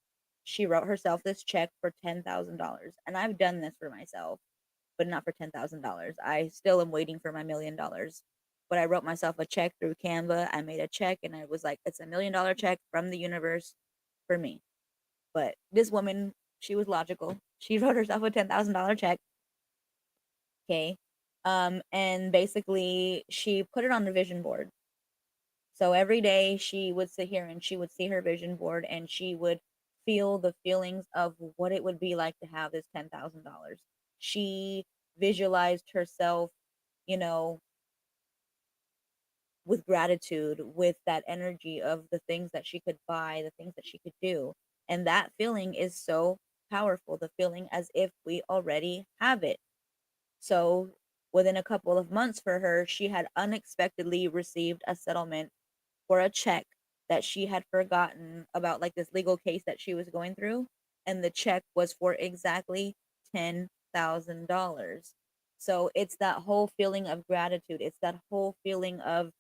She wrote herself this check for $10,000. And I've done this for myself, but not for $10,000. I still am waiting for my $1,000,000. But I wrote myself a check through Canva. I made a check and I was like, it's $1,000,000 check from the universe for me. But this woman, she was logical. She wrote herself a $10,000 check. Okay. And basically she put it on the vision board. So every day she would sit here and she would see her vision board and she would feel the feelings of what it would be like to have this $10,000. She visualized herself, you know, with gratitude, with that energy of the things that she could buy, the things that she could do. And that feeling is so powerful, the feeling as if we already have it. So within a couple of months for her, she had unexpectedly received a settlement for a check that she had forgotten about, like this legal case that she was going through. And the check was for exactly $10,000. So it's that whole feeling of gratitude. It's that whole feeling of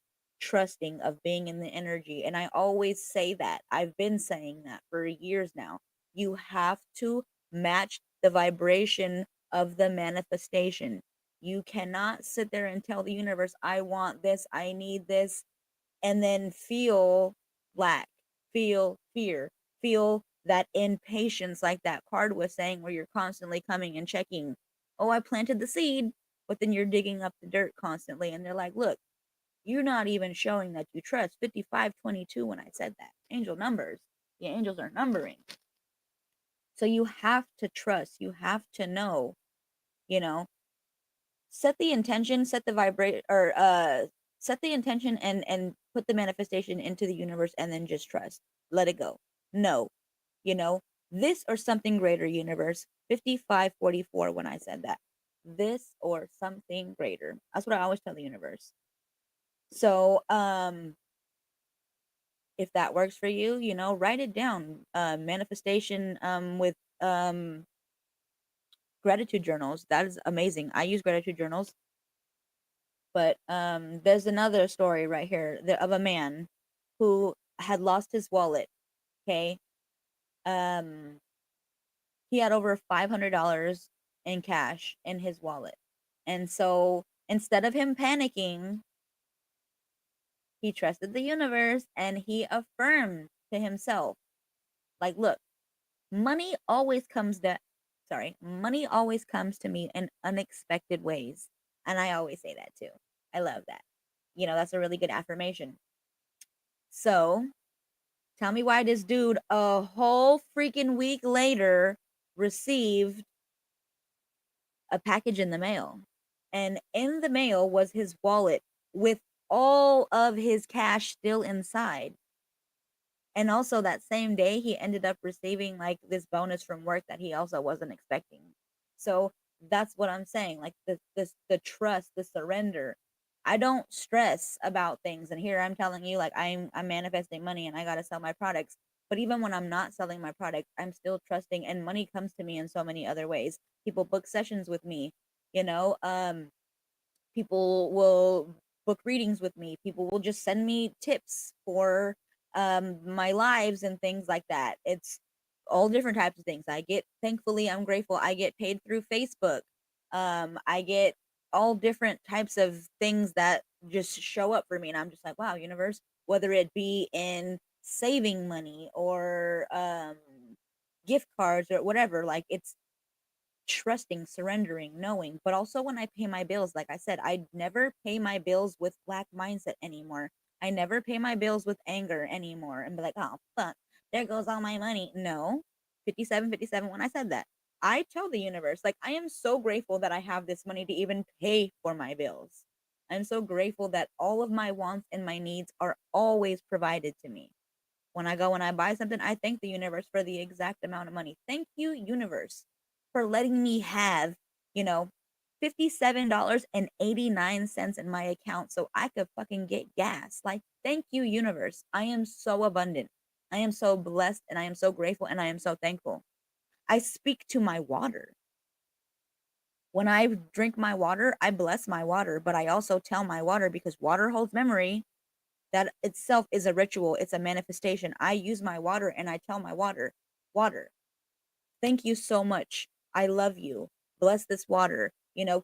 trusting, of being in the energy. And I always say that. I've been saying that for years now. You have to match the vibration of the manifestation. You cannot sit there and tell the universe, I want this, I need this, and then feel lack, feel fear, feel that impatience, like that card was saying, where you're constantly coming and checking. Oh, I planted the seed, but then you're digging up the dirt constantly. And they're like, look, you're not even showing that you trust. 5522 when I said that. Angel numbers. The angels are numbering. So you have to trust. You have to know, you know, set the intention, set the vibrate or set the intention and put the manifestation into the universe, and then just trust. Let it go. No. You know, this or something greater, universe. 5544 when I said that. This or something greater. That's what I always tell the universe. So, if that works for you, write it down. Manifestation with gratitude journals. That is amazing. I use gratitude journals. But there's another story right here of a man who had lost his wallet. Okay. Um, he had over $500 in cash in his wallet. And so instead of him panicking, he trusted the universe and he affirmed to himself, like, look, money always comes that money always comes to me in unexpected ways. And I always say that too. I love that. That's a really good affirmation. So tell me why this dude a whole freaking week later received a package in the mail. And in the mail was his wallet with all of his cash still inside. And also that same day, he ended up receiving like this bonus from work that he also wasn't expecting. So that's what I'm saying. Like the trust, the surrender. I don't stress about things. And here I'm telling you, like I'm manifesting money and I gotta sell my products. But even when I'm not selling my product, I'm still trusting, and money comes to me in so many other ways. People book sessions with me, you know. People will book readings with me. People will just send me tips for my lives and things like that. It's all different types of things. I get, thankfully, I'm grateful, I get paid through Facebook. I get all different types of things that just show up for me, and I'm just like, wow, universe. Whether it be in saving money or gift cards or whatever, like it's trusting, surrendering, knowing. But also when I pay my bills, like I said, I never pay my bills with lack mindset anymore. I never pay my bills with anger anymore and be like, oh fuck, there goes all my money. No. 5757 when I said that. I tell the universe, like, I am so grateful that I have this money to even pay for my bills. I'm so grateful that all of my wants and my needs are always provided to me. When I go and I buy something, I thank the universe for the exact amount of money. Thank you, universe, for letting me have, you know, $57.89 in my account so I could fucking get gas. Like, thank you, universe. I am so abundant. I am so blessed and I am so grateful and I am so thankful. I speak to my water. When I drink my water, I bless my water, but I also tell my water, because water holds memory. That itself is a ritual. It's a manifestation. I use my water and I tell my water, water, thank you so much. I love you. Bless this water.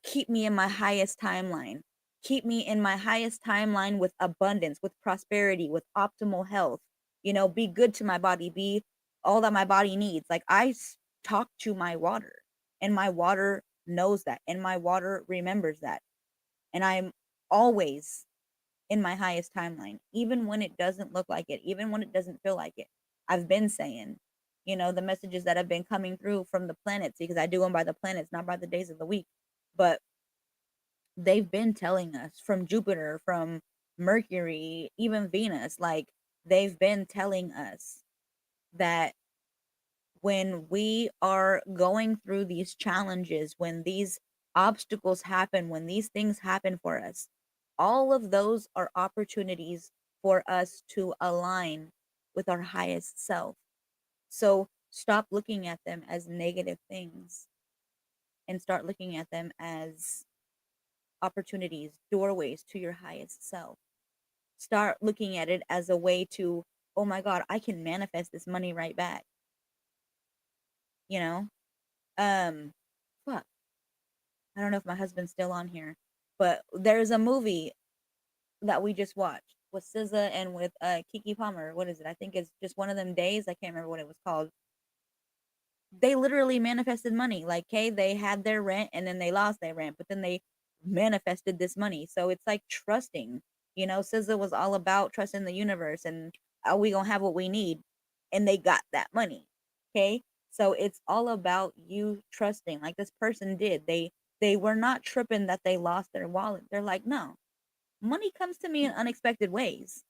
Keep me in my highest timeline. Keep me in my highest timeline with abundance, with prosperity, with optimal health. Be good to my body, be all that my body needs. Like talk to my water, and my water knows that, and my water remembers that. And I'm always in my highest timeline, even when it doesn't look like it, even when it doesn't feel like it. I've been saying, the messages that have been coming through from the planets, because I do them by the planets, not by the days of the week. But they've been telling us, from Jupiter, from Mercury, even Venus, like they've been telling us that when we are going through these challenges, when these obstacles happen, when these things happen for us, all of those are opportunities for us to align with our highest self. So stop looking at them as negative things and start looking at them as opportunities, doorways to your highest self. start looking at it as a way to, oh my God, I can manifest this money right back, you know? Um, fuck. I don't know if my husband's still on here, but there's a movie that we just watched with SZA and with Kiki Palmer. What is it? I think it's just one of them days. I can't remember what it was called. They literally manifested money. Like, okay, they had their rent and then they lost their rent, but then they manifested this money. So it's like trusting. SZA was all about trusting the universe and are we gonna have what we need? And they got that money. Okay. So it's all about you trusting. Like this person did. They were not tripping that they lost their wallet. They're like, no, money comes to me in unexpected ways.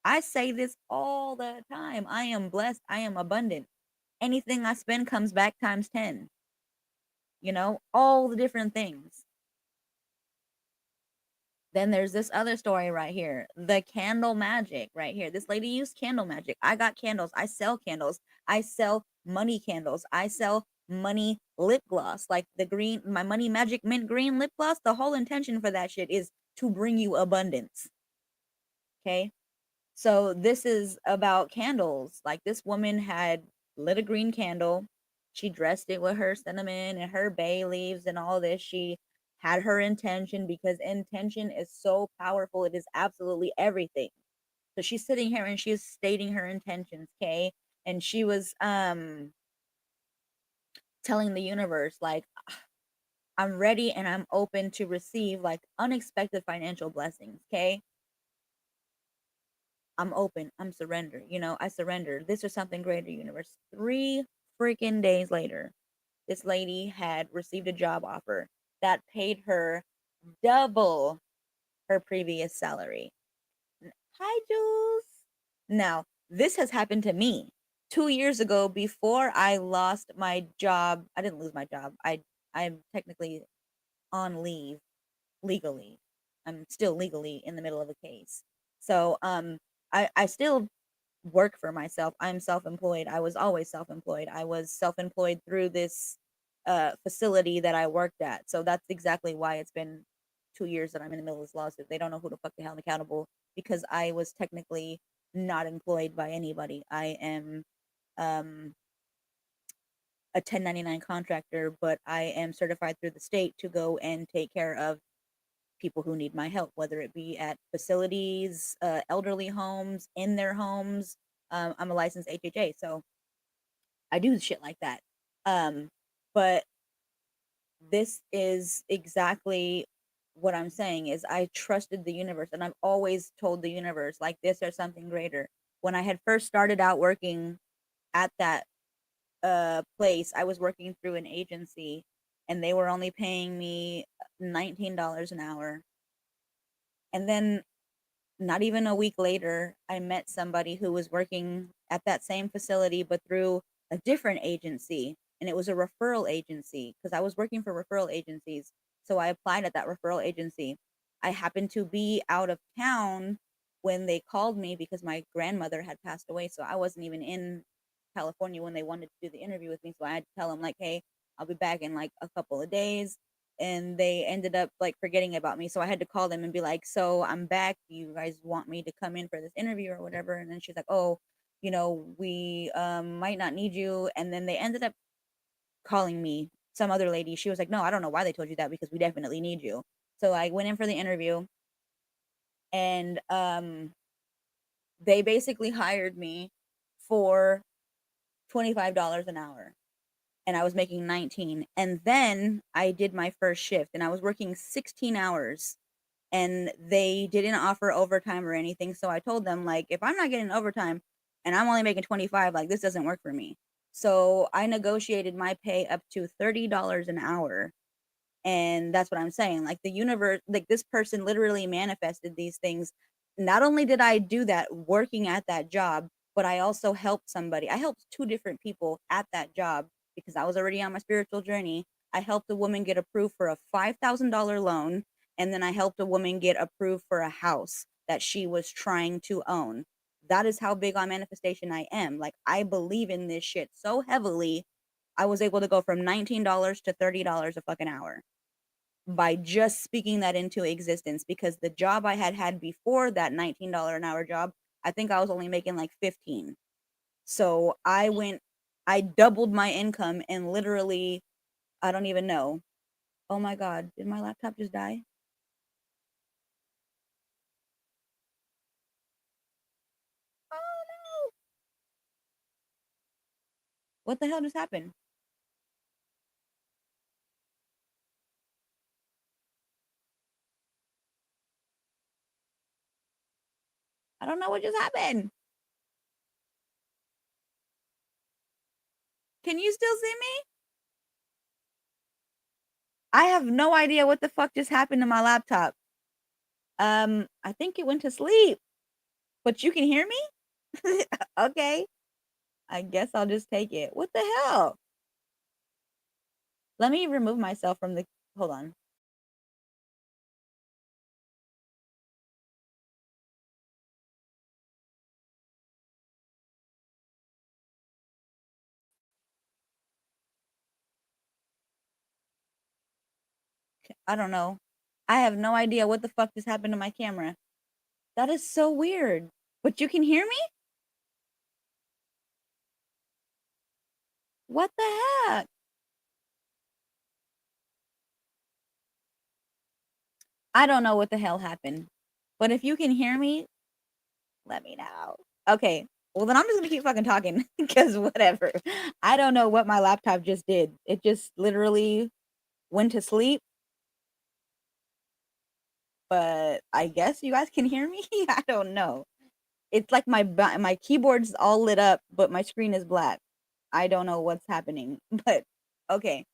I say this all the time. I am blessed. I am abundant. Anything I spend comes back times 10, all the different things. Then there's this other story right here, the candle magic right here. This lady used candle magic. I got candles. I sell candles. I sell money candles. I sell money lip gloss, like the green, my money magic mint green lip gloss. The whole intention for that shit is to bring you abundance. Okay. So this is about candles. Like this woman had lit a green candle. She dressed it with her cinnamon and her bay leaves and all this. She had her intention because intention is so powerful. It is absolutely everything. So she's sitting here and she's stating her intentions, okay? And she was telling the universe like I'm ready and I'm open to receive like unexpected financial blessings, okay? I'm open. I'm surrender. I surrender. This is something greater, universe. 3 freaking days later, this lady had received a job offer that paid her double her previous salary. Hi, Jules. Now, this has happened to me 2 years ago before I lost my job. I didn't lose my job. I'm technically on leave legally. I'm still legally in the middle of a case. So I still work for myself. I'm self-employed. I was always self-employed. I was self-employed through this facility that I worked at. So that's exactly why it's been 2 years that I'm in the middle of this lawsuit. They don't know who the fuck the hell I'm accountable because I was technically not employed by anybody. I am um a 1099 contractor, but I am certified through the state to go and take care of people who need my help, whether it be at facilities, elderly homes, in their homes. I'm a licensed HHA, so I do shit like that. Um, but this is exactly what I'm saying is I trusted the universe and I've always told the universe like this or something greater. When I had first started out working at that place, I was working through an agency and they were only paying me $19 an hour. And then not even a week later, I met somebody who was working at that same facility, but through a different agency. And it was a referral agency because I was working for referral agencies. So I applied at that referral agency. I happened to be out of town when they called me because my grandmother had passed away. So I wasn't even in California when they wanted to do the interview with me. So I had to tell them, like, hey, I'll be back in like a couple of days and they ended up like forgetting about me. So I had to call them and be like, "So I'm back. Do you guys want me to come in for this interview or whatever?" And then she's like, "Oh, we might not need you." And then they ended up calling me some other lady. She was like, "No, I don't know why they told you that because we definitely need you." So I went in for the interview and they basically hired me for $25 an hour and I was making 19. And then I did my first shift and I was working 16 hours and they didn't offer overtime or anything. So I told them like, if I'm not getting overtime and I'm only making 25, like this doesn't work for me. So I negotiated my pay up to $30 an hour. And that's what I'm saying. Like the universe, like this person literally manifested these things. Not only did I do that working at that job, but I also helped somebody. I helped two different people at that job because I was already on my spiritual journey. I helped a woman get approved for a $5,000 loan. And then I helped a woman get approved for a house that she was trying to own. That is how big on manifestation I am. Like I believe in this shit so heavily. I was able to go from $19 to $30 a fucking hour. by just speaking that into existence, because the job I had before that $19 an hour job, I think I was only making like 15. So I doubled my income and literally, I don't even know. Oh my God, did my laptop just die? Oh no. What the hell just happened? I don't know what just happened. Can you still see me? I have no idea what the fuck just happened to my laptop. I think it went to sleep, but you can hear me? Okay. I guess I'll just take it. What the hell? Let me remove myself from the, hold on. I don't know. I have no idea what the fuck just happened to my camera. That is so weird. But you can hear me? What the heck? I don't know what the hell happened. But if you can hear me, let me know. Okay. Well, then I'm just gonna keep fucking talking because whatever. I don't know what my laptop just did. It just literally went to sleep, but I guess you guys can hear me. I don't know. It's like my keyboard's all lit up, but my screen is black. I don't know what's happening, but okay.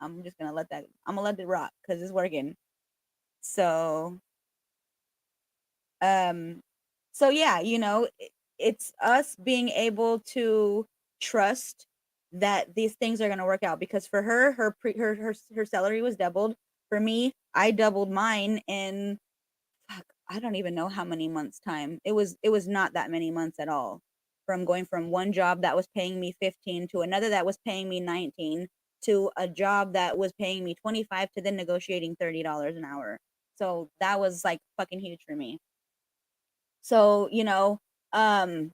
I'm just gonna let that. I'm gonna let it rock because it's working. So, um, so yeah, it's us being able to trust that these things are gonna work out. Because for her, her salary was doubled. For me, I doubled mine in, fuck, I don't even know how many months time. It was not that many months at all. From going from one job that was paying me 15 to another that was paying me 19 to a job that was paying me 25 to then negotiating $30 an hour. So that was like fucking huge for me. So, um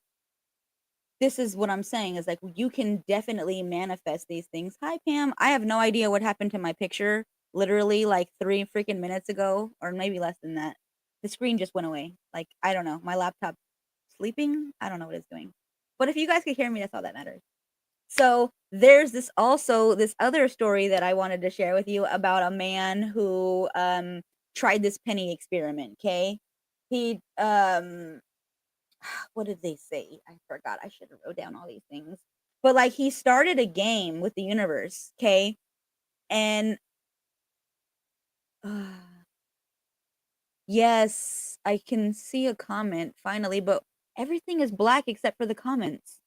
this is what I'm saying is like you can definitely manifest these things. Hi Pam. I have no idea what happened to my picture literally like 3 freaking minutes ago or maybe less than that. The screen just went away. Like I don't know. My laptop sleeping? I don't know what it's doing. But if you guys could hear me, that's all that matters. So, there's this other story that I wanted to share with you about a man who tried this penny experiment, okay? He what did they say? I forgot. I should have wrote down all these things. But like he started a game with the universe, okay? And yes, I can see a comment finally, but everything is black except for the comments.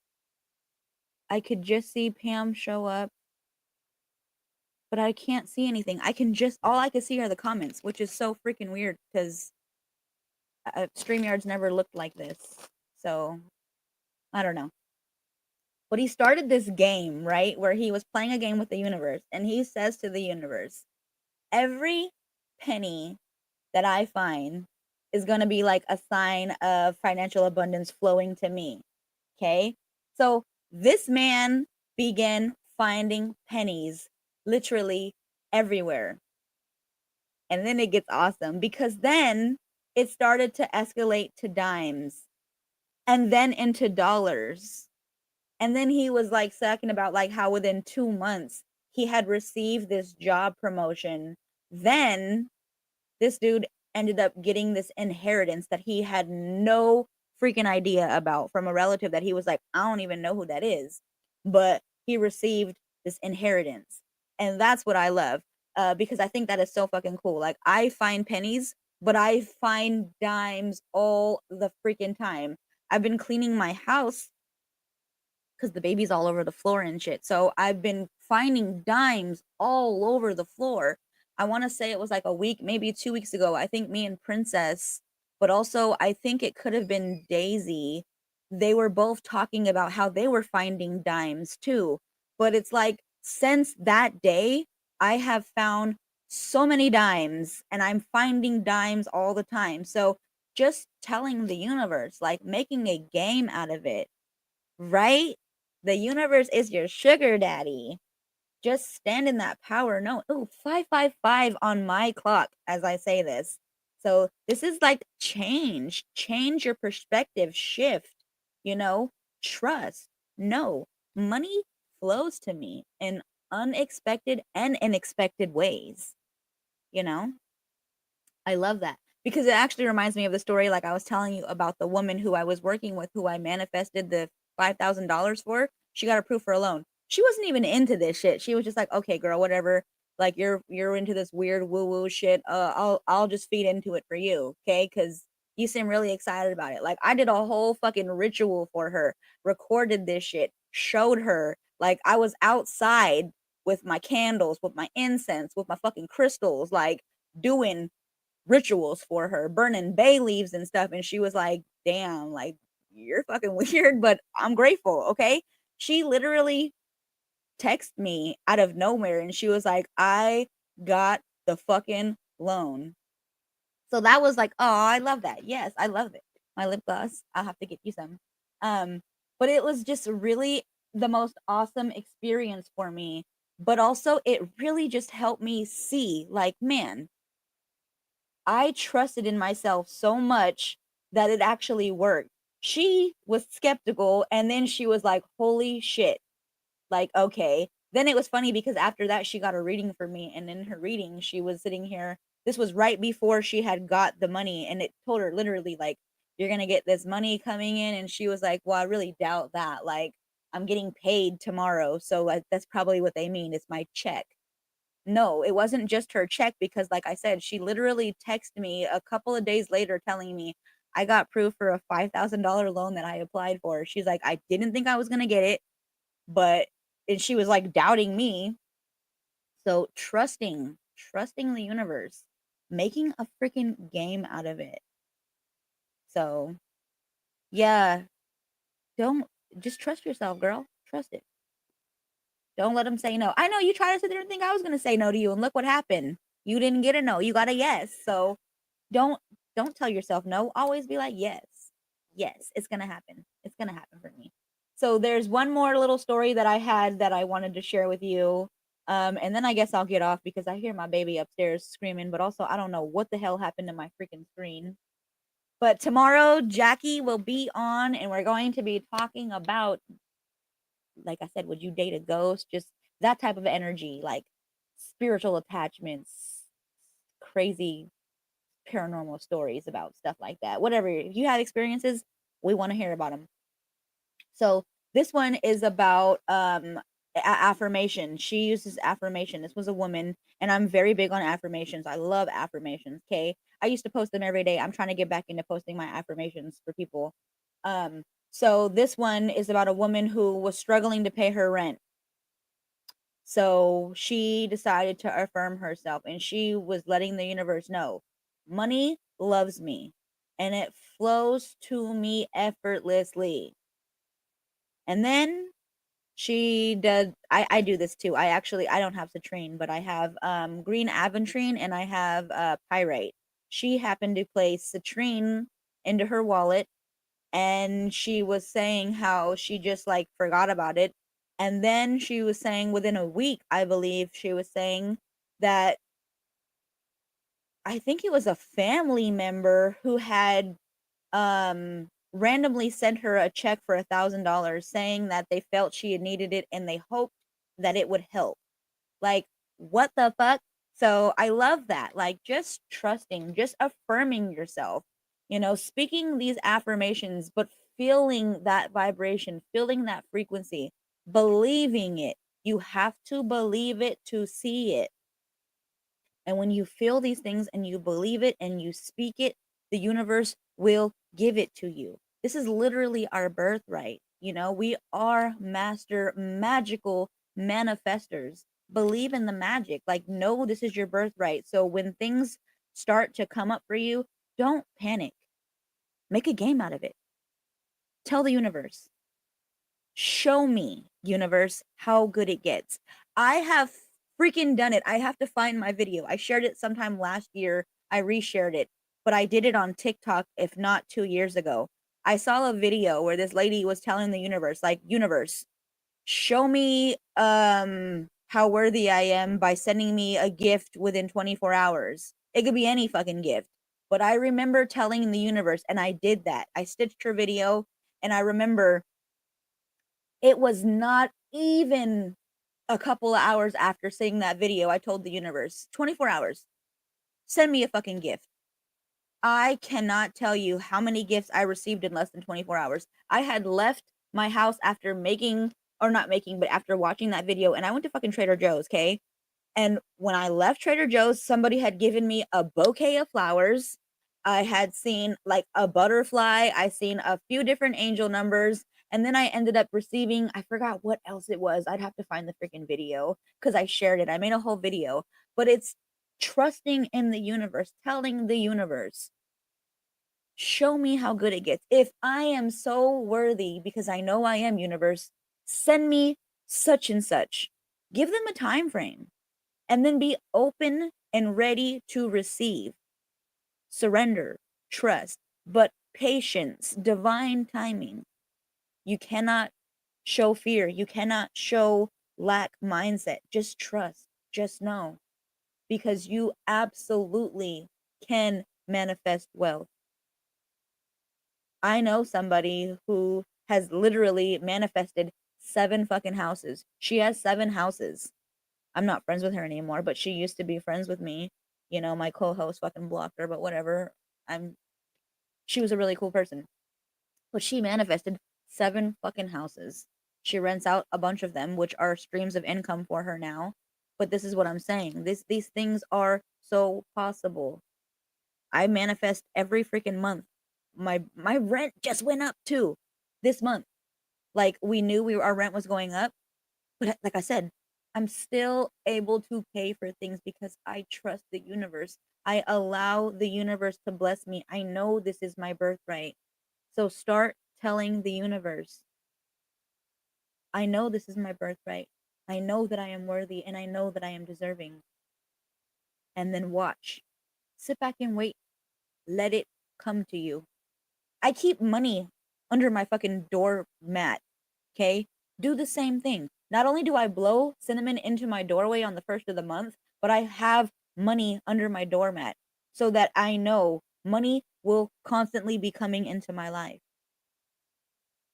I could just see Pam show up, but I can't see anything. All I can see are the comments, which is so freaking weird because StreamYard's never looked like this. So I don't know. But he started this game, right? Where he was playing a game with the universe, and he says to the universe, every penny that I find is going to be like a sign of financial abundance flowing to me. Okay. So this man began finding pennies literally everywhere. And then it gets awesome because then it started to escalate to dimes and then into dollars. And then he was like talking about like how within 2 months he had received this job promotion. Then this dude ended up getting this inheritance that he had no freaking idea about from a relative that he was like, I don't even know who that is. But he received this inheritance. And that's what I love. Because I think that is so fucking cool. Like I find pennies, but I find dimes all the freaking time. I've been cleaning my house because the baby's all over the floor and shit. So I've been finding dimes all over the floor. I want to say it was like a week, maybe 2 weeks ago. I think me and Princess, but also I think it could have been Daisy. They were both talking about how they were finding dimes too. But it's like since that day, I have found so many dimes and I'm finding dimes all the time. So just telling the universe, like making a game out of it, right? The universe is your sugar daddy. Just stand in that power. No, oh, 555 on my clock as I say this. So this is like change your perspective, shift, you know, trust. No, money flows to me in unexpected and unexpected ways, you know? I love that because it actually reminds me of the story like I was telling you about the woman who I was working with who I manifested the $5,000 for. She got approved for a loan. She wasn't even into this shit. She was just like, "Okay, girl, whatever. Like you're into this weird woo-woo shit. I'll just feed into it for you, okay? Cuz you seem really excited about it." Like I did a whole fucking ritual for her. Recorded this shit. Showed her like I was outside with my candles, with my incense, with my fucking crystals, like doing rituals for her, burning bay leaves and stuff. And she was like, damn, like, you're fucking weird, but I'm grateful. Okay. She literally texted me out of nowhere and she was like, I got the fucking loan. So that was like, oh, I love that. Yes, I love it. My lip gloss. I'll have to get you some. Um, but it was just really the most awesome experience for me. But also, it really just helped me see, like, man, I trusted in myself so much that it actually worked. She was skeptical and then she was like, "Holy shit." Like, okay. Then it was funny because after that she got a reading for me and in her reading she was sitting here. This was right before she had got the money and it told her literally like, "You're going to get this money coming in." And she was like, "Well, I really doubt that. Like, I'm getting paid tomorrow." So that's probably what they mean. It's my check. No, it wasn't just her check because like I said, she literally texted me a couple of days later telling me, "I got proof for a $5,000 loan that I applied for." She's like, "I didn't think I was gonna get it, but," and she was like doubting me. So trusting the universe, making a freaking game out of it. So yeah, don't just trust yourself, girl. Trust it. Don't let them say no. I know you try to sit there and think I was gonna say no to you, and look what happened. You didn't get a no, you got a yes. So don't don't tell yourself no. Always be like, yes. Yes, it's gonna happen. It's gonna happen for me. So there's one more little story that I had that I wanted to share with you. And then I guess I'll get off because I hear my baby upstairs screaming, but also I don't know what the hell happened to my freaking screen. But tomorrow Jackie will be on and we're going to be talking about, like I said, would you date a ghost? Just that type of energy, like spiritual attachments, crazy paranormal stories about stuff like that. Whatever. If you have experiences, we want to hear about them. So this one is about affirmation. She uses affirmation. This was a woman, and I'm very big on affirmations. I love affirmations. Okay, I used to post them every day. I'm trying to get back into posting my affirmations for people. Um, so this one is about a woman who was struggling to pay her rent. So she decided to affirm herself and she was letting the universe know money loves me and it flows to me effortlessly. And then she did, I do this too. I don't have citrine, but I have green aventurine and I have pyrite. She happened to place citrine into her wallet and she was saying how she just like forgot about it. And then she was saying within a week, I believe she was saying that I think it was a family member who had randomly sent her a check for $1,000 saying that they felt she had needed it and they hoped that it would help. Like, what the fuck? So I love that. Like, just trusting, just affirming yourself, speaking these affirmations, but feeling that vibration, feeling that frequency, believing it. You have to believe it to see it. And when you feel these things and you believe it and you speak it, the universe will give it to you. This is literally our birthright. We are master magical manifestors. Believe in the magic. Like, no, this is your birthright. So when things start to come up for you, don't panic. Make a game out of it. Tell the universe, show me, universe, how good it gets. I have freaking done it. I have to find my video. I shared it sometime last year. I reshared it, but I did it on TikTok, if not 2 years ago. I saw a video where this lady was telling the universe, like, universe, show me how worthy I am by sending me a gift within 24 hours. It could be any fucking gift. But I remember telling the universe, and I did that. I stitched her video, and I remember it was not even a couple of hours after seeing that video, I told the universe, 24 hours, send me a fucking gift. I cannot tell you how many gifts I received in less than 24 hours. I had left my house after making, or not making, but after watching that video, and I went to fucking Trader Joe's, okay? And when I left Trader Joe's, somebody had given me a bouquet of flowers. I had seen like a butterfly. I seen a few different angel numbers. And then I ended up receiving, I forgot what else it was. I'd have to find the freaking video because I shared it. I made a whole video, but it's trusting in the universe, telling the universe, show me how good it gets. If I am so worthy, because I know I am, universe, send me such and such. Give them a time frame and then be open and ready to receive. Surrender, trust, but patience, divine timing. You cannot show fear. You cannot show lack mindset. Just trust. Just know. Because you absolutely can manifest wealth. I know somebody who has literally manifested 7 fucking houses. She has 7 houses. I'm not friends with her anymore, but she used to be friends with me. You know, my co-host fucking blocked her, but whatever. I'm She was a really cool person. But she manifested 7 fucking houses. She rents out a bunch of them, which are streams of income for her now. But this is what I'm saying. These things are so possible. I manifest every freaking month. My rent just went up too this month. Like we knew our rent was going up, but like I said, I'm still able to pay for things because I trust the universe. I allow the universe to bless me. I know this is my birthright. So start telling the universe, I know this is my birthright. I know that I am worthy and I know that I am deserving. And then watch. Sit back and wait. Let it come to you. I keep money under my fucking doormat. Okay? Do the same thing. Not only do I blow cinnamon into my doorway on the first of the month, but I have money under my doormat so that I know money will constantly be coming into my life.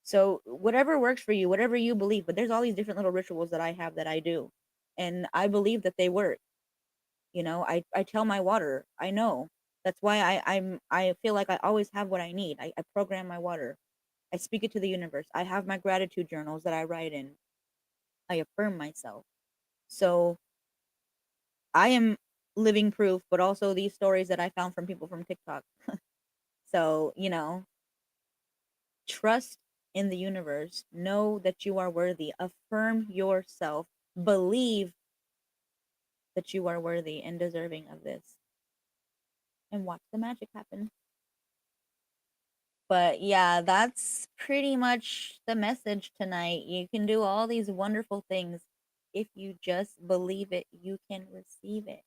So, whatever works for you, whatever you believe, but there's all these different little rituals that I have that I do. And I believe that they work. You know, I tell my water, I know. That's why I feel like I always have what I need. I program my water. I speak it to the universe. I have my gratitude journals that I write in. I affirm myself. So I am living proof, but also these stories that I found from people from TikTok. So, trust in the universe. Know that you are worthy. Affirm yourself. Believe that you are worthy and deserving of this. And watch the magic happen. But yeah, that's pretty much the message tonight. You can do all these wonderful things. If you just believe it, you can receive it.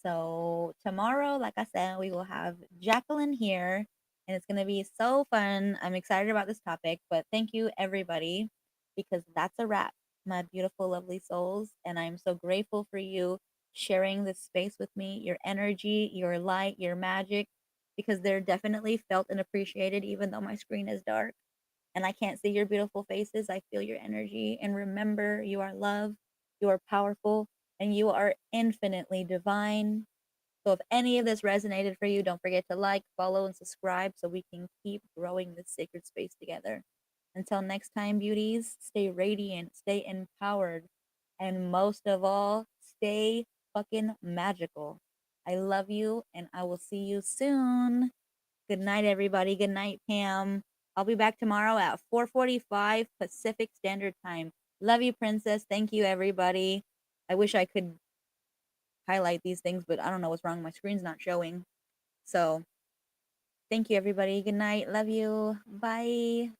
So tomorrow, like I said, we will have Jacqueline here, and it's going to be so fun. I'm excited about this topic, but thank you everybody because that's a wrap, my beautiful, lovely souls. And I'm so grateful for you sharing this space with me, your energy, your light, your magic, because they're definitely felt and appreciated, even though my screen is dark and I can't see your beautiful faces. I feel your energy. And remember, you are love, you are powerful, and you are infinitely divine. So if any of this resonated for you, don't forget to like, follow, and subscribe so we can keep growing this sacred space together. Until next time, beauties, stay radiant, stay empowered, and most of all, stay fucking magical. I love you, and I will see you soon. Good night, everybody. Good night, Pam. I'll be back tomorrow at 4:45 Pacific Standard Time. Love you, princess. Thank you, everybody. I wish I could highlight these things, but I don't know what's wrong. My screen's not showing. So, thank you, everybody. Good night. Love you. Bye.